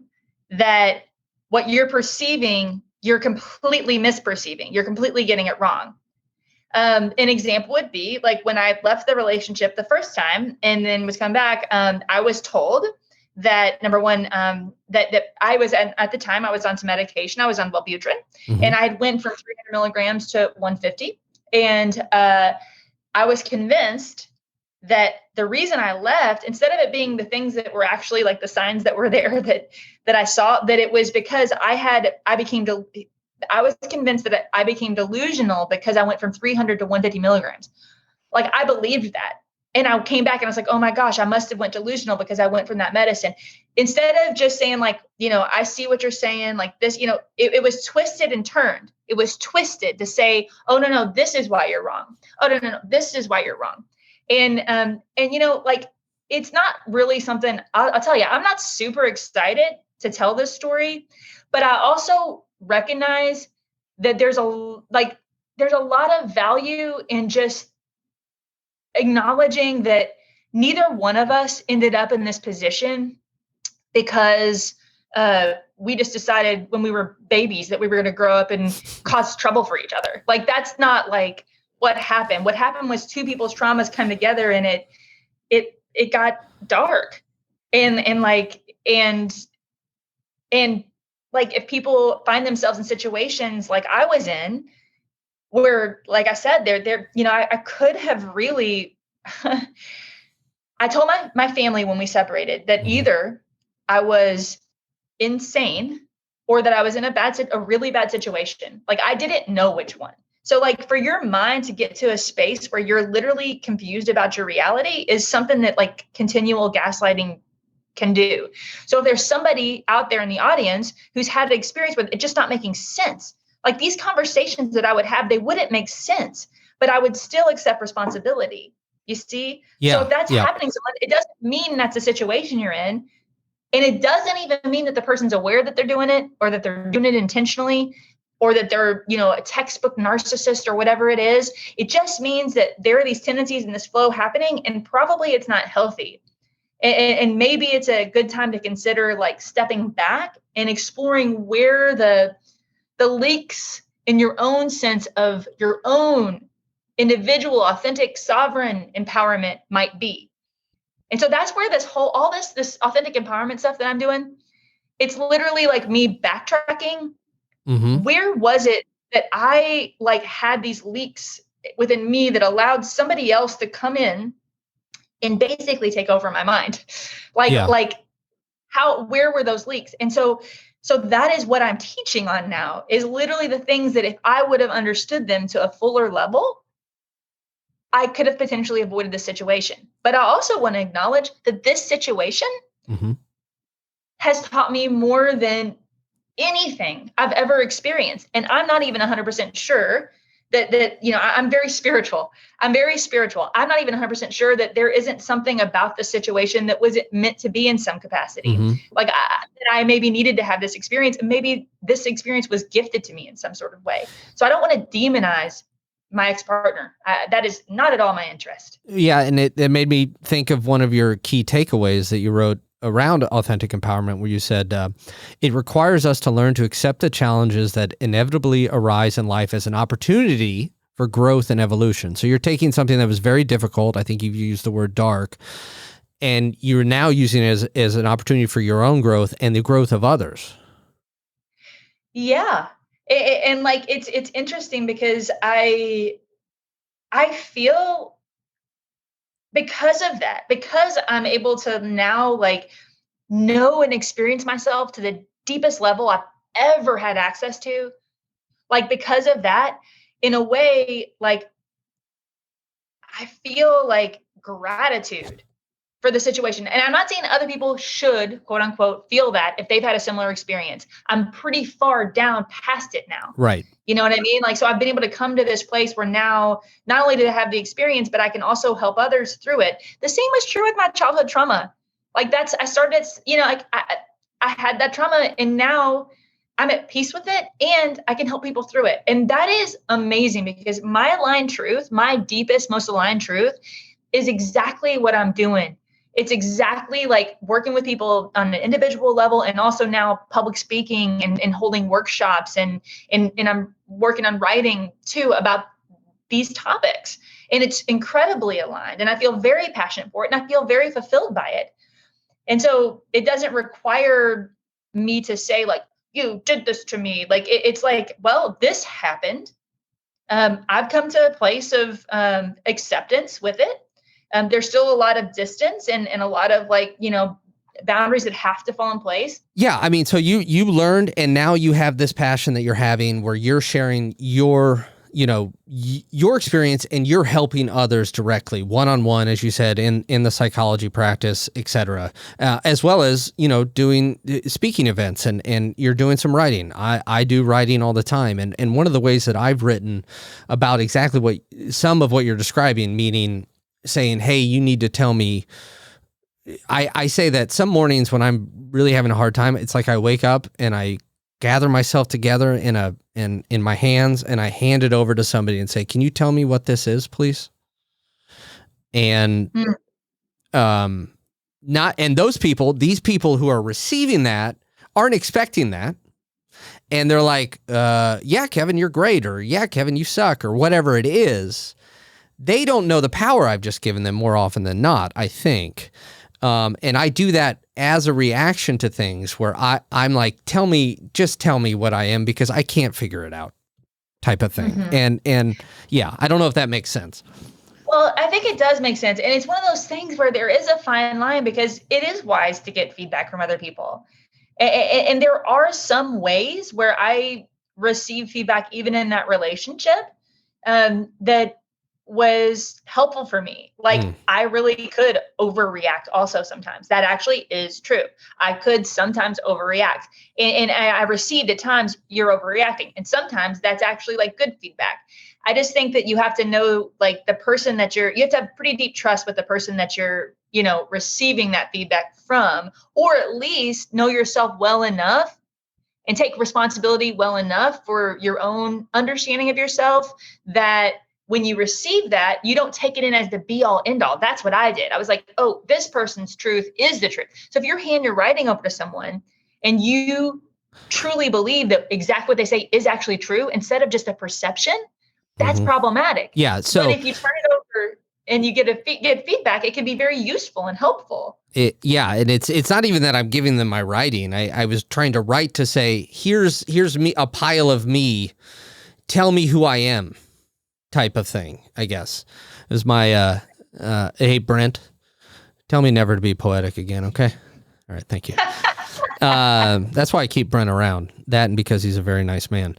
that what you're perceiving, you're completely misperceiving. You're completely getting it wrong. An example would be like when I left the relationship the first time and then was come back, I was told that number one, that I was at the time I was on some medication. I was on Wellbutrin and I went from 300 milligrams to 150. And I was convinced that the reason I left, instead of it being the things that were actually like the signs that were there that I saw, that it was because I was convinced that I became delusional because I went from 300 to 150 milligrams. Like I believed that. And I came back and I was like, oh my gosh, I must have went delusional because I went from that medicine. Instead of just saying like, I see what you're saying, like this, it was twisted and turned. It was twisted to say, oh, no, this is why you're wrong. Oh, no, this is why you're wrong. And like, it's not really something I'll tell you, I'm not super excited to tell this story, but I also recognize that there's a lot of value in just acknowledging that neither one of us ended up in this position because we just decided when we were babies that we were going to grow up and cause trouble for each other. Like that's not like what happened. What happened was two people's traumas come together and it got dark. And if people find themselves in situations like I was in, where, like I said, I could have really, I told my family when we separated that Mhm. either I was insane or that I was in a really bad situation. Like I didn't know which one. So like for your mind to get to a space where you're literally confused about your reality is something that like continual gaslighting can do. So if there's somebody out there in the audience who's had an experience with it just not making sense, like these conversations that I would have, they wouldn't make sense, but I would still accept responsibility. You see? So Yeah. if that's Yeah. happening, it doesn't mean that's the situation you're in. And it doesn't even mean that the person's aware that they're doing it or that they're doing it intentionally or that they're, a textbook narcissist or whatever it is. It just means that there are these tendencies and this flow happening, and probably it's not healthy. And maybe it's a good time to consider like stepping back and exploring where the leaks in your own sense of your own individual, authentic, sovereign empowerment might be. And so that's where this authentic empowerment stuff that I'm doing, it's literally like me backtracking. Mm-hmm. Where was it that I like had these leaks within me that allowed somebody else to come in and basically take over my mind? Yeah. Like where were those leaks? And so that is what I'm teaching on now, is literally the things that if I would have understood them to a fuller level, I could have potentially avoided this situation. But I also want to acknowledge that this situation Mm-hmm. has taught me more than anything I've ever experienced. And I'm not even 100% sure I'm very spiritual. I'm very spiritual. I'm not even 100% sure that there isn't something about the situation that was meant to be in some capacity. Mm-hmm. Like that I maybe needed to have this experience, and maybe this experience was gifted to me in some sort of way. So I don't want to demonize my ex-partner. That is not at all my interest. Yeah, and it made me think of one of your key takeaways that you wrote around authentic empowerment, where you said, it requires us to learn to accept the challenges that inevitably arise in life as an opportunity for growth and evolution. So you're taking something that was very difficult, I think you've used the word dark, and you're now using it as an opportunity for your own growth and the growth of others. Yeah. And like it's interesting because I feel, because of that, because I'm able to now like know and experience myself to the deepest level I've ever had access to, like because of that, in a way, like I feel like gratitude for the situation. And I'm not saying other people should, quote unquote, feel that if they've had a similar experience. I'm pretty far down past it now. Right. You know what I mean? Like, so I've been able to come to this place where now, not only did I have the experience, but I can also help others through it. The same was true with my childhood trauma. Like I started, like I had that trauma, and now I'm at peace with it and I can help people through it. And that is amazing, because my aligned truth, my deepest, most aligned truth, is exactly what I'm doing. It's exactly like working with people on an individual level, and also now public speaking and holding workshops, and I'm working on writing too about these topics. And it's incredibly aligned, and I feel very passionate for it, and I feel very fulfilled by it. And so it doesn't require me to say like, you did this to me. Like it's like, well, this happened. I've come to a place of acceptance with it. There's still a lot of distance and a lot of like, boundaries that have to fall in place. Yeah, I mean, so you learned, and now you have this passion that you're having where you're sharing your your experience, and you're helping others directly, one-on-one, as you said, in the psychology practice, et cetera, as well as, doing speaking events, and you're doing some writing. I do writing all the time. And one of the ways that I've written about exactly some of what you're describing, meaning saying, hey, you need to tell me, I say that some mornings when I'm really having a hard time, it's like I wake up and I gather myself together in my hands, and I hand it over to somebody and say, can you tell me what this is, please? And these people who are receiving that aren't expecting that. And they're like, yeah, Kevin, you're great. Or yeah, Kevin, you suck, or whatever it is. They don't know the power I've just given them more often than not, I think. And I do that as a reaction to things where I'm like, just tell me what I am, because I can't figure it out. type of thing. And yeah, I don't know if that makes sense. Well, I think it does make sense. And it's one of those things where there is a fine line, because it is wise to get feedback from other people. And there are some ways where I receive feedback, even in that relationship, that was helpful for me. Like, I really could overreact also sometimes. That actually is true. I could sometimes overreact. And I received at times, you're overreacting. And sometimes that's actually like good feedback. I just think that you have to know, like, the person that you have to have pretty deep trust with the person that you're, receiving that feedback from, or at least know yourself well enough and take responsibility well enough for your own understanding of yourself, that when you receive that, you don't take it in as the be all end all. That's what I did. I was like, oh, this person's truth is the truth. So if you're hand your writing over to someone and you truly believe that exactly what they say is actually true, instead of just a perception, that's problematic. Yeah. So but if you turn it over and you get feedback, it can be very useful and helpful. And it's not even that I'm giving them my writing. I was trying to write to say, here's me, a pile of me, tell me who I am, type of thing, I guess. Is my hey, Brent, tell me never to be poetic again, okay? All right, thank you. That's why I keep Brent around. That, and because he's a very nice man.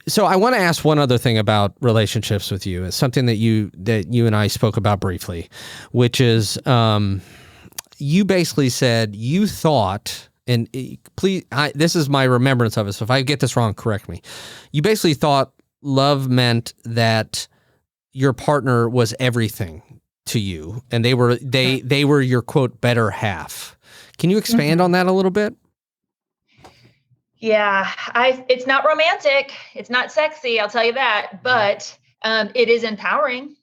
So I want to ask one other thing about relationships with you. It's something that you and I spoke about briefly, which is you basically said you thought, and please, this is my remembrance of it, so if I get this wrong, correct me. You basically thought love meant that your partner was everything to you, and they were your, quote, better half. Can you expand on that a little bit? Yeah, it's not romantic. It's not sexy, I'll tell you that. But it is empowering.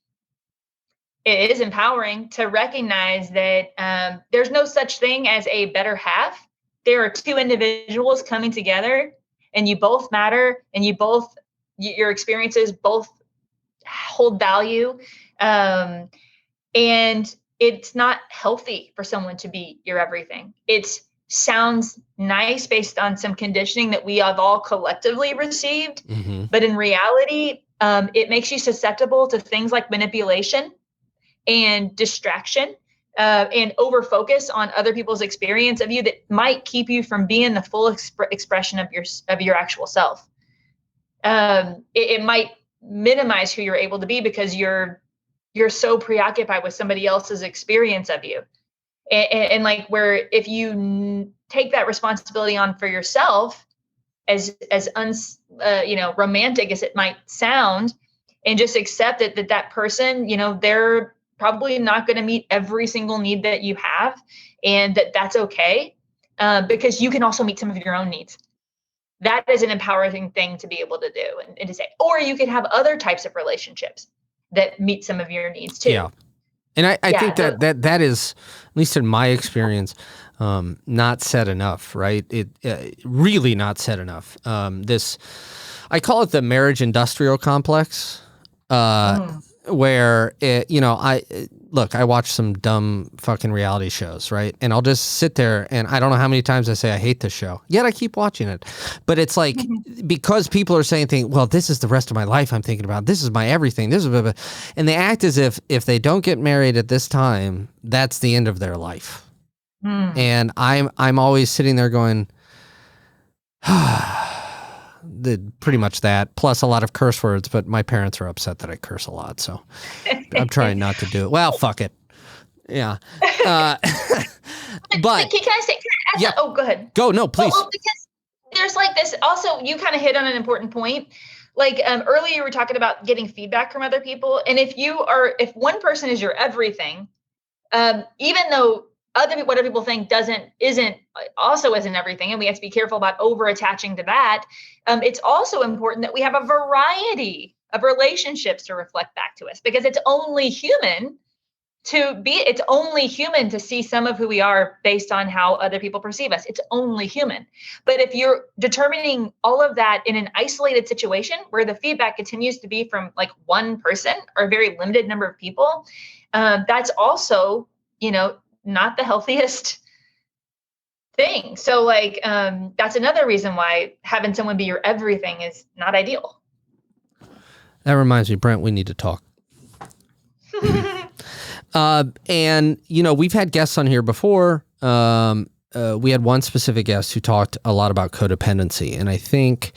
It is empowering to recognize that there's no such thing as a better half. There are two individuals coming together, and you both matter, and your experiences both hold value. And it's not healthy for someone to be your everything. It sounds nice based on some conditioning that we have all collectively received. But in reality, it makes you susceptible to things like manipulation and distraction, and over focus on other people's experience of you that might keep you from being the full expression of your actual self. It might minimize who you're able to be because you're so preoccupied with somebody else's experience of you. And like, where if you take that responsibility on for yourself, as romantic as it might sound, and just accept it, that person, they're probably not going to meet every single need that you have, and that's okay, because you can also meet some of your own needs. That is an empowering thing to be able to do and to say. Or you can have other types of relationships that meet some of your needs too. Yeah. And I think that is, at least in my experience, not said enough, right? It really not said enough. I call it the marriage industrial complex, where I watch some dumb fucking reality shows, right? And I'll just sit there, and I don't know how many times I say I hate this show, yet I keep watching it. But it's like, because people are saying things, well, this is the rest of my life I'm thinking about, this is my everything, this is blah, blah, and they act as if they don't get married at this time, that's the end of their life. And I'm always sitting there going, pretty much that, plus a lot of curse words, but my parents are upset that I curse a lot, so I'm trying not to do it. Well, fuck it. Yeah. But can I say, yeah. Oh, go ahead. Go, no, please. Well, because there's like this, also, you kind of hit on an important point. Like, earlier you were talking about getting feedback from other people. And if one person is your everything, even though what other people think isn't everything, and we have to be careful about over attaching to that. It's also important that we have a variety of relationships to reflect back to us, because it's only human to see some of who we are based on how other people perceive us. It's only human. But if you're determining all of that in an isolated situation where the feedback continues to be from like one person or a very limited number of people, that's also, not the healthiest thing. So like, that's another reason why having someone be your everything is not ideal. That reminds me, Brent, we need to talk. And, we've had guests on here before. We had one specific guest who talked a lot about codependency. And I think,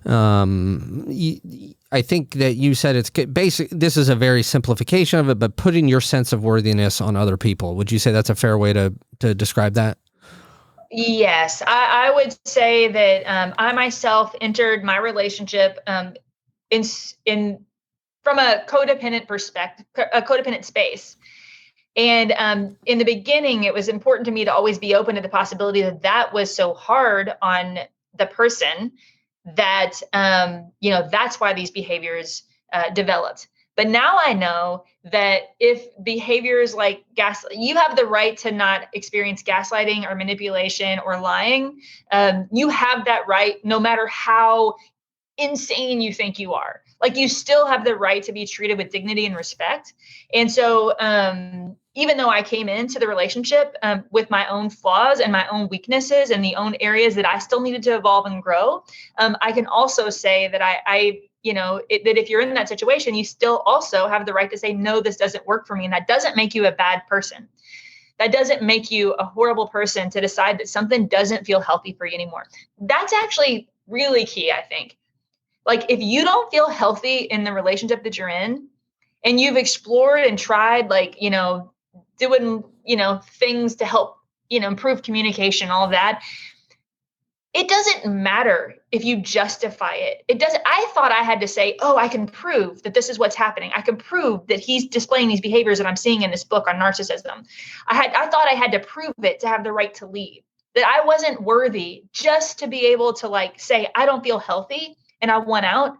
I think that you said it's basic. This is a very simplification of it, but putting your sense of worthiness on other people. Would you say that's a fair way to describe that? Yes, I would say that I myself entered my relationship in from a codependent perspective, a codependent space. And in the beginning, it was important to me to always be open to the possibility that that was so hard on the person that, that's why these behaviors developed. But now I know that if behaviors like you have the right to not experience gaslighting or manipulation or lying. You have that right no matter how insane you think you are. Like, you still have the right to be treated with dignity and respect. And so even though I came into the relationship with my own flaws and my own weaknesses and the own areas that I still needed to evolve and grow, I can also say that that if you're in that situation, you still also have the right to say, no, this doesn't work for me. And that doesn't make you a bad person. That doesn't make you a horrible person to decide that something doesn't feel healthy for you anymore. That's actually really key, I think. Like, if you don't feel healthy in the relationship that you're in, and you've explored and tried, doing, things to help, improve communication, all of that, it doesn't matter if you justify it. It doesn't. I thought I had to say, oh, I can prove that this is what's happening. I can prove that he's displaying these behaviors that I'm seeing in this book on narcissism. I thought I had to prove it to have the right to leave, that I wasn't worthy just to be able to say, I don't feel healthy and I want out.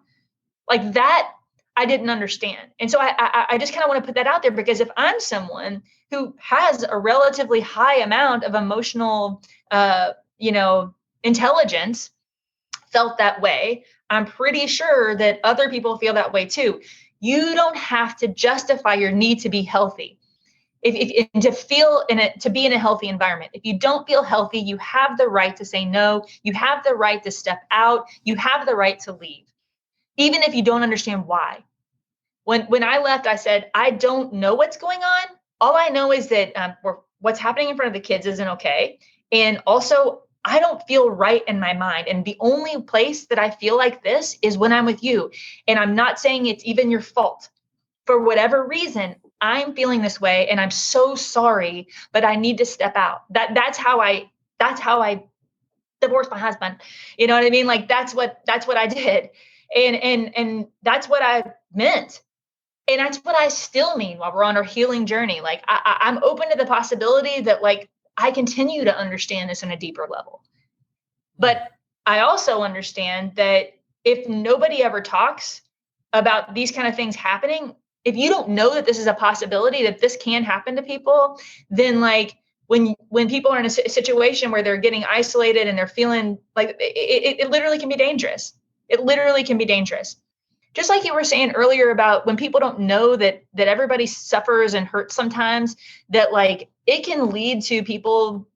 Like that, I didn't understand. And so I just kind of want to put that out there, because if I'm someone who has a relatively high amount of emotional, intelligence, felt that way, I'm pretty sure that other people feel that way too. You don't have to justify your need to be healthy. If to be in a healthy environment. If you don't feel healthy, you have the right to say no. You have the right to step out. You have the right to leave, even if you don't understand why. When I left, I said, I don't know what's going on. All I know is that what's happening in front of the kids isn't okay. And also, I don't feel right in my mind. And the only place that I feel like this is when I'm with you. And I'm not saying it's even your fault. For whatever reason, I'm feeling this way, and I'm so sorry, but I need to step out. That's how I divorced my husband. You know what I mean? Like, that's what I did. And that's what I meant. And that's what I still mean while we're on our healing journey. Like, I'm open to the possibility that I continue to understand this on a deeper level. But I also understand that if nobody ever talks about these kind of things happening, if you don't know that this is a possibility, that this can happen to people, then when people are in a situation where they're getting isolated and they're feeling like it literally can be dangerous. It literally can be dangerous. Just like you were saying earlier about when people don't know that everybody suffers and hurts sometimes, that it can lead to people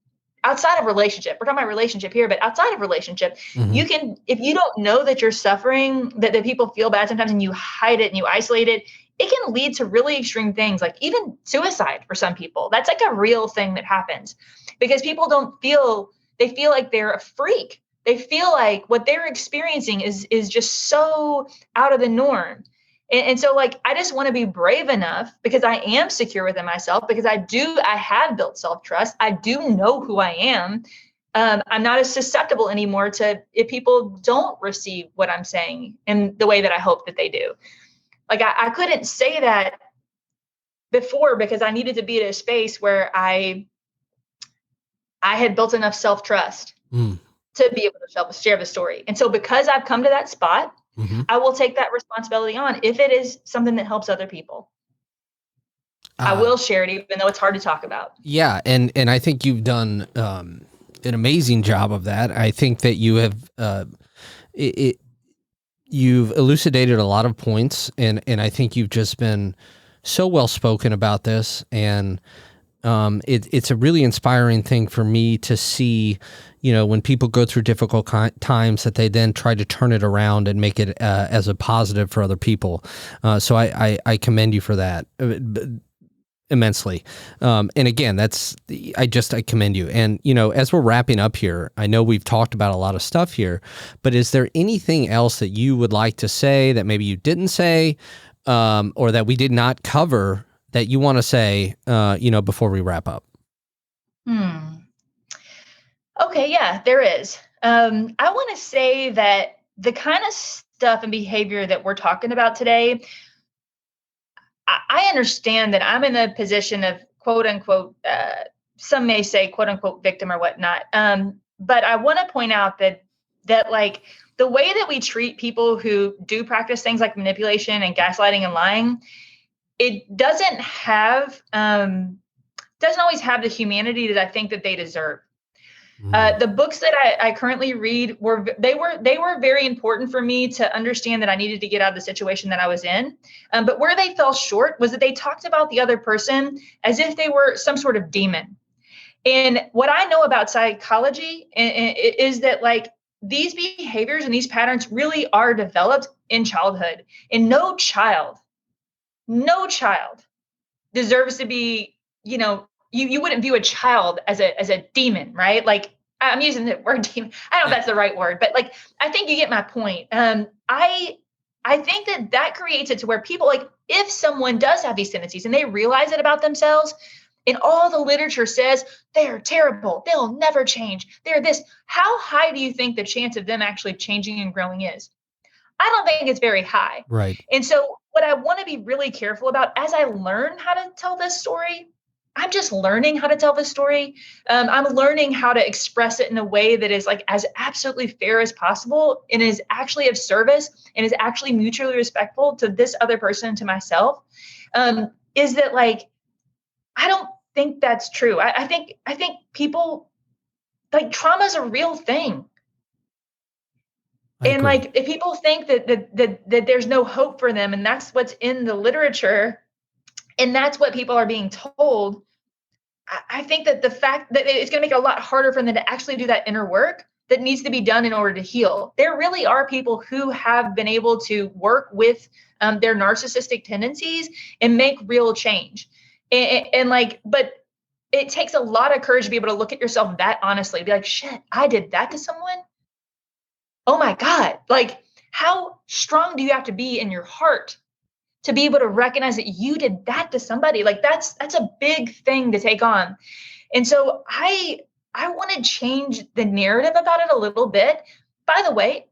outside of relationship. We're talking about relationship here, but outside of relationship, Mm-hmm. you can, if you don't know that you're suffering, that people feel bad sometimes and you hide it and you isolate it, it can lead to really extreme things, like even suicide for some people. That's a real thing that happens because people they feel like they're a freak. They feel like what they're experiencing is just so out of the norm. And so I just want to be brave enough, because I am secure within myself, because I have built self-trust. I do know who I am. I'm not as susceptible anymore to if people don't receive what I'm saying in the way that I hope that they do. I couldn't say that before because I needed to be at a space where I had built enough self-trust to be able to share the story. And so because I've come to that spot, I will take that responsibility on if it is something that helps other people. I will share it, even though it's hard to talk about. Yeah, and I think you've done an amazing job of that. I think that you have you've elucidated a lot of points, and I think you've just been so well spoken about this. And It's a really inspiring thing for me to see, when people go through difficult times, that they then try to turn it around and make it as a positive for other people. So I commend you for that immensely. And again, I commend you. And, as we're wrapping up here, I know we've talked about a lot of stuff here, but is there anything else that you would like to say that maybe you didn't say, or that we did not cover that you want to say, before we wrap up? Okay, yeah, there is. I want to say that the kind of stuff and behavior that we're talking about today, I understand that I'm in the position of quote unquote, some may say quote unquote victim or whatnot. But I want to point out that like the way that we treat people who do practice things like manipulation and gaslighting and lying, it doesn't always have the humanity that I think that they deserve. The books that I currently read were very important for me to understand that I needed to get out of the situation that I was in. But where they fell short was that they talked about the other person as if they were some sort of demon. And what I know about psychology is that like these behaviors and these patterns really are developed in childhood. And no child deserves to be, you wouldn't view a child as a demon, right? Like I'm using the word demon. I don't know if that's the right word, but like I think you get my point. I think that creates it to where people, like, if someone does have these tendencies and they realize it about themselves, and all the literature says they're terrible, they'll never change, they're this, how high do you think the chance of them actually changing and growing is? I don't think it's very high. Right. And so what I want to be really careful about as I learn how to tell this story, I'm just learning how to tell this story. I'm learning how to express it in a way that is like as absolutely fair as possible and is actually of service and is actually mutually respectful to this other person, to myself. Is that like, I don't think that's true. I think people, like, trauma is a real thing. And like, if people think that there's no hope for them, and that's what's in the literature, and that's what people are being told, I think that the fact that it's going to make it a lot harder for them to actually do that inner work that needs to be done in order to heal. There really are people who have been able to work with their narcissistic tendencies and make real change. And like, but it takes a lot of courage to be able to look at yourself that honestly, be like, shit, I did that to someone. Oh my God. Like, how strong do you have to be in your heart to be able to recognize that you did that to somebody? Like, that's a big thing to take on. And so I want to change the narrative about it a little bit. By the way,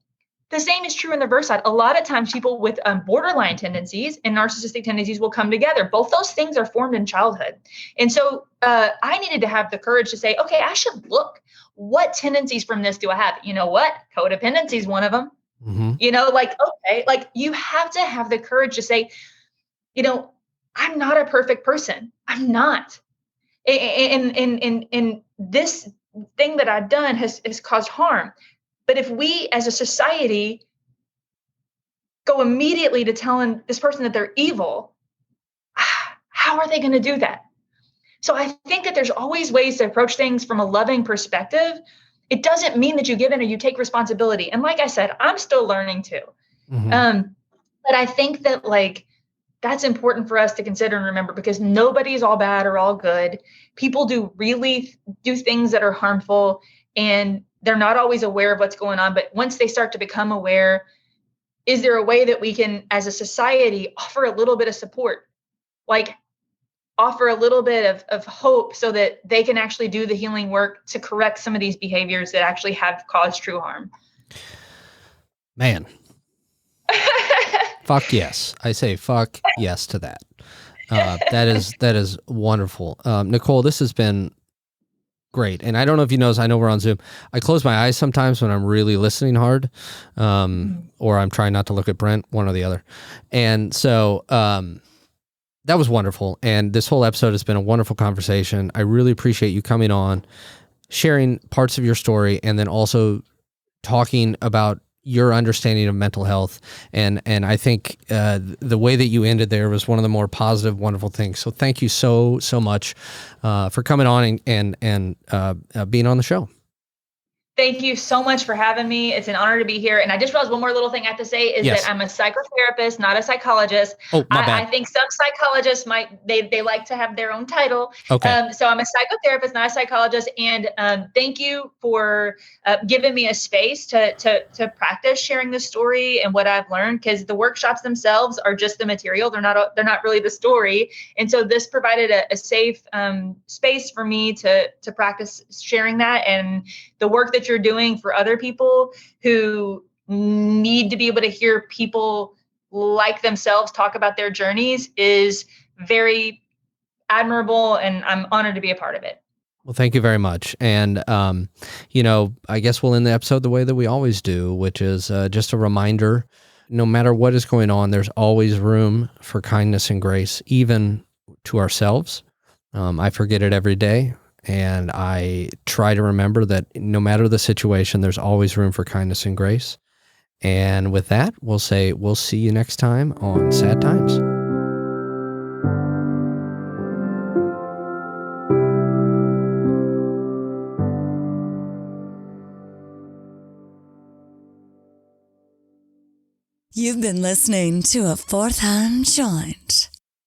the same is true in the reverse side. A lot of times people with borderline tendencies and narcissistic tendencies will come together. Both those things are formed in childhood. And so I needed to have the courage to say, okay, I should look. What tendencies from this do I have? You know what? Codependency is one of them. Mm-hmm. Like, okay, like you have to have the courage to say, I'm not a perfect person. I'm not. And this thing that I've done has caused harm. But if we as a society go immediately to telling this person that they're evil, how are they going to do that? So I think that there's always ways to approach things from a loving perspective. It doesn't mean that you give in or you take responsibility. And like I said, I'm still learning too. Mm-hmm. But I think that like, that's important for us to consider and remember, because nobody's all bad or all good. People do things that are harmful, and they're not always aware of what's going on. But once they start to become aware, is there a way that we can, as a society, offer a little bit of support? Like, offer a little bit of hope so that they can actually do the healing work to correct some of these behaviors that actually have caused true harm. Man. Fuck yes. I say fuck yes to that. That is wonderful. Nicole, this has been great. And I don't know if you notice, I know we're on Zoom. I close my eyes sometimes when I'm really listening hard, or I'm trying not to look at Brent, one or the other. And so, that was wonderful. And this whole episode has been a wonderful conversation. I really appreciate you coming on, sharing parts of your story, and then also talking about, your understanding of mental health. And I think the way that you ended there was one of the more positive, wonderful things. So thank you so much for coming on and being on the show. Thank you so much for having me. It's an honor to be here. And I just realized one more little thing I have to say is Yes. that I'm a psychotherapist, not a psychologist. Oh, my bad. I think some psychologists they like to have their own title. Okay. So I'm a psychotherapist, not a psychologist. And thank you for giving me a space to practice sharing the story and what I've learned, because the workshops themselves are just the material. They're not really the story. And so this provided a safe space for me to practice sharing that, and the work that you're doing for other people who need to be able to hear people like themselves talk about their journeys is very admirable, and I'm honored to be a part of it. Well, thank you very much. And, I guess we'll end the episode the way that we always do, which is just a reminder, no matter what is going on, there's always room for kindness and grace, even to ourselves. I forget it every day. And I try to remember that no matter the situation, there's always room for kindness and grace. And with that, we'll see you next time on Sad Times. You've been listening to a Fourth Hand Joint.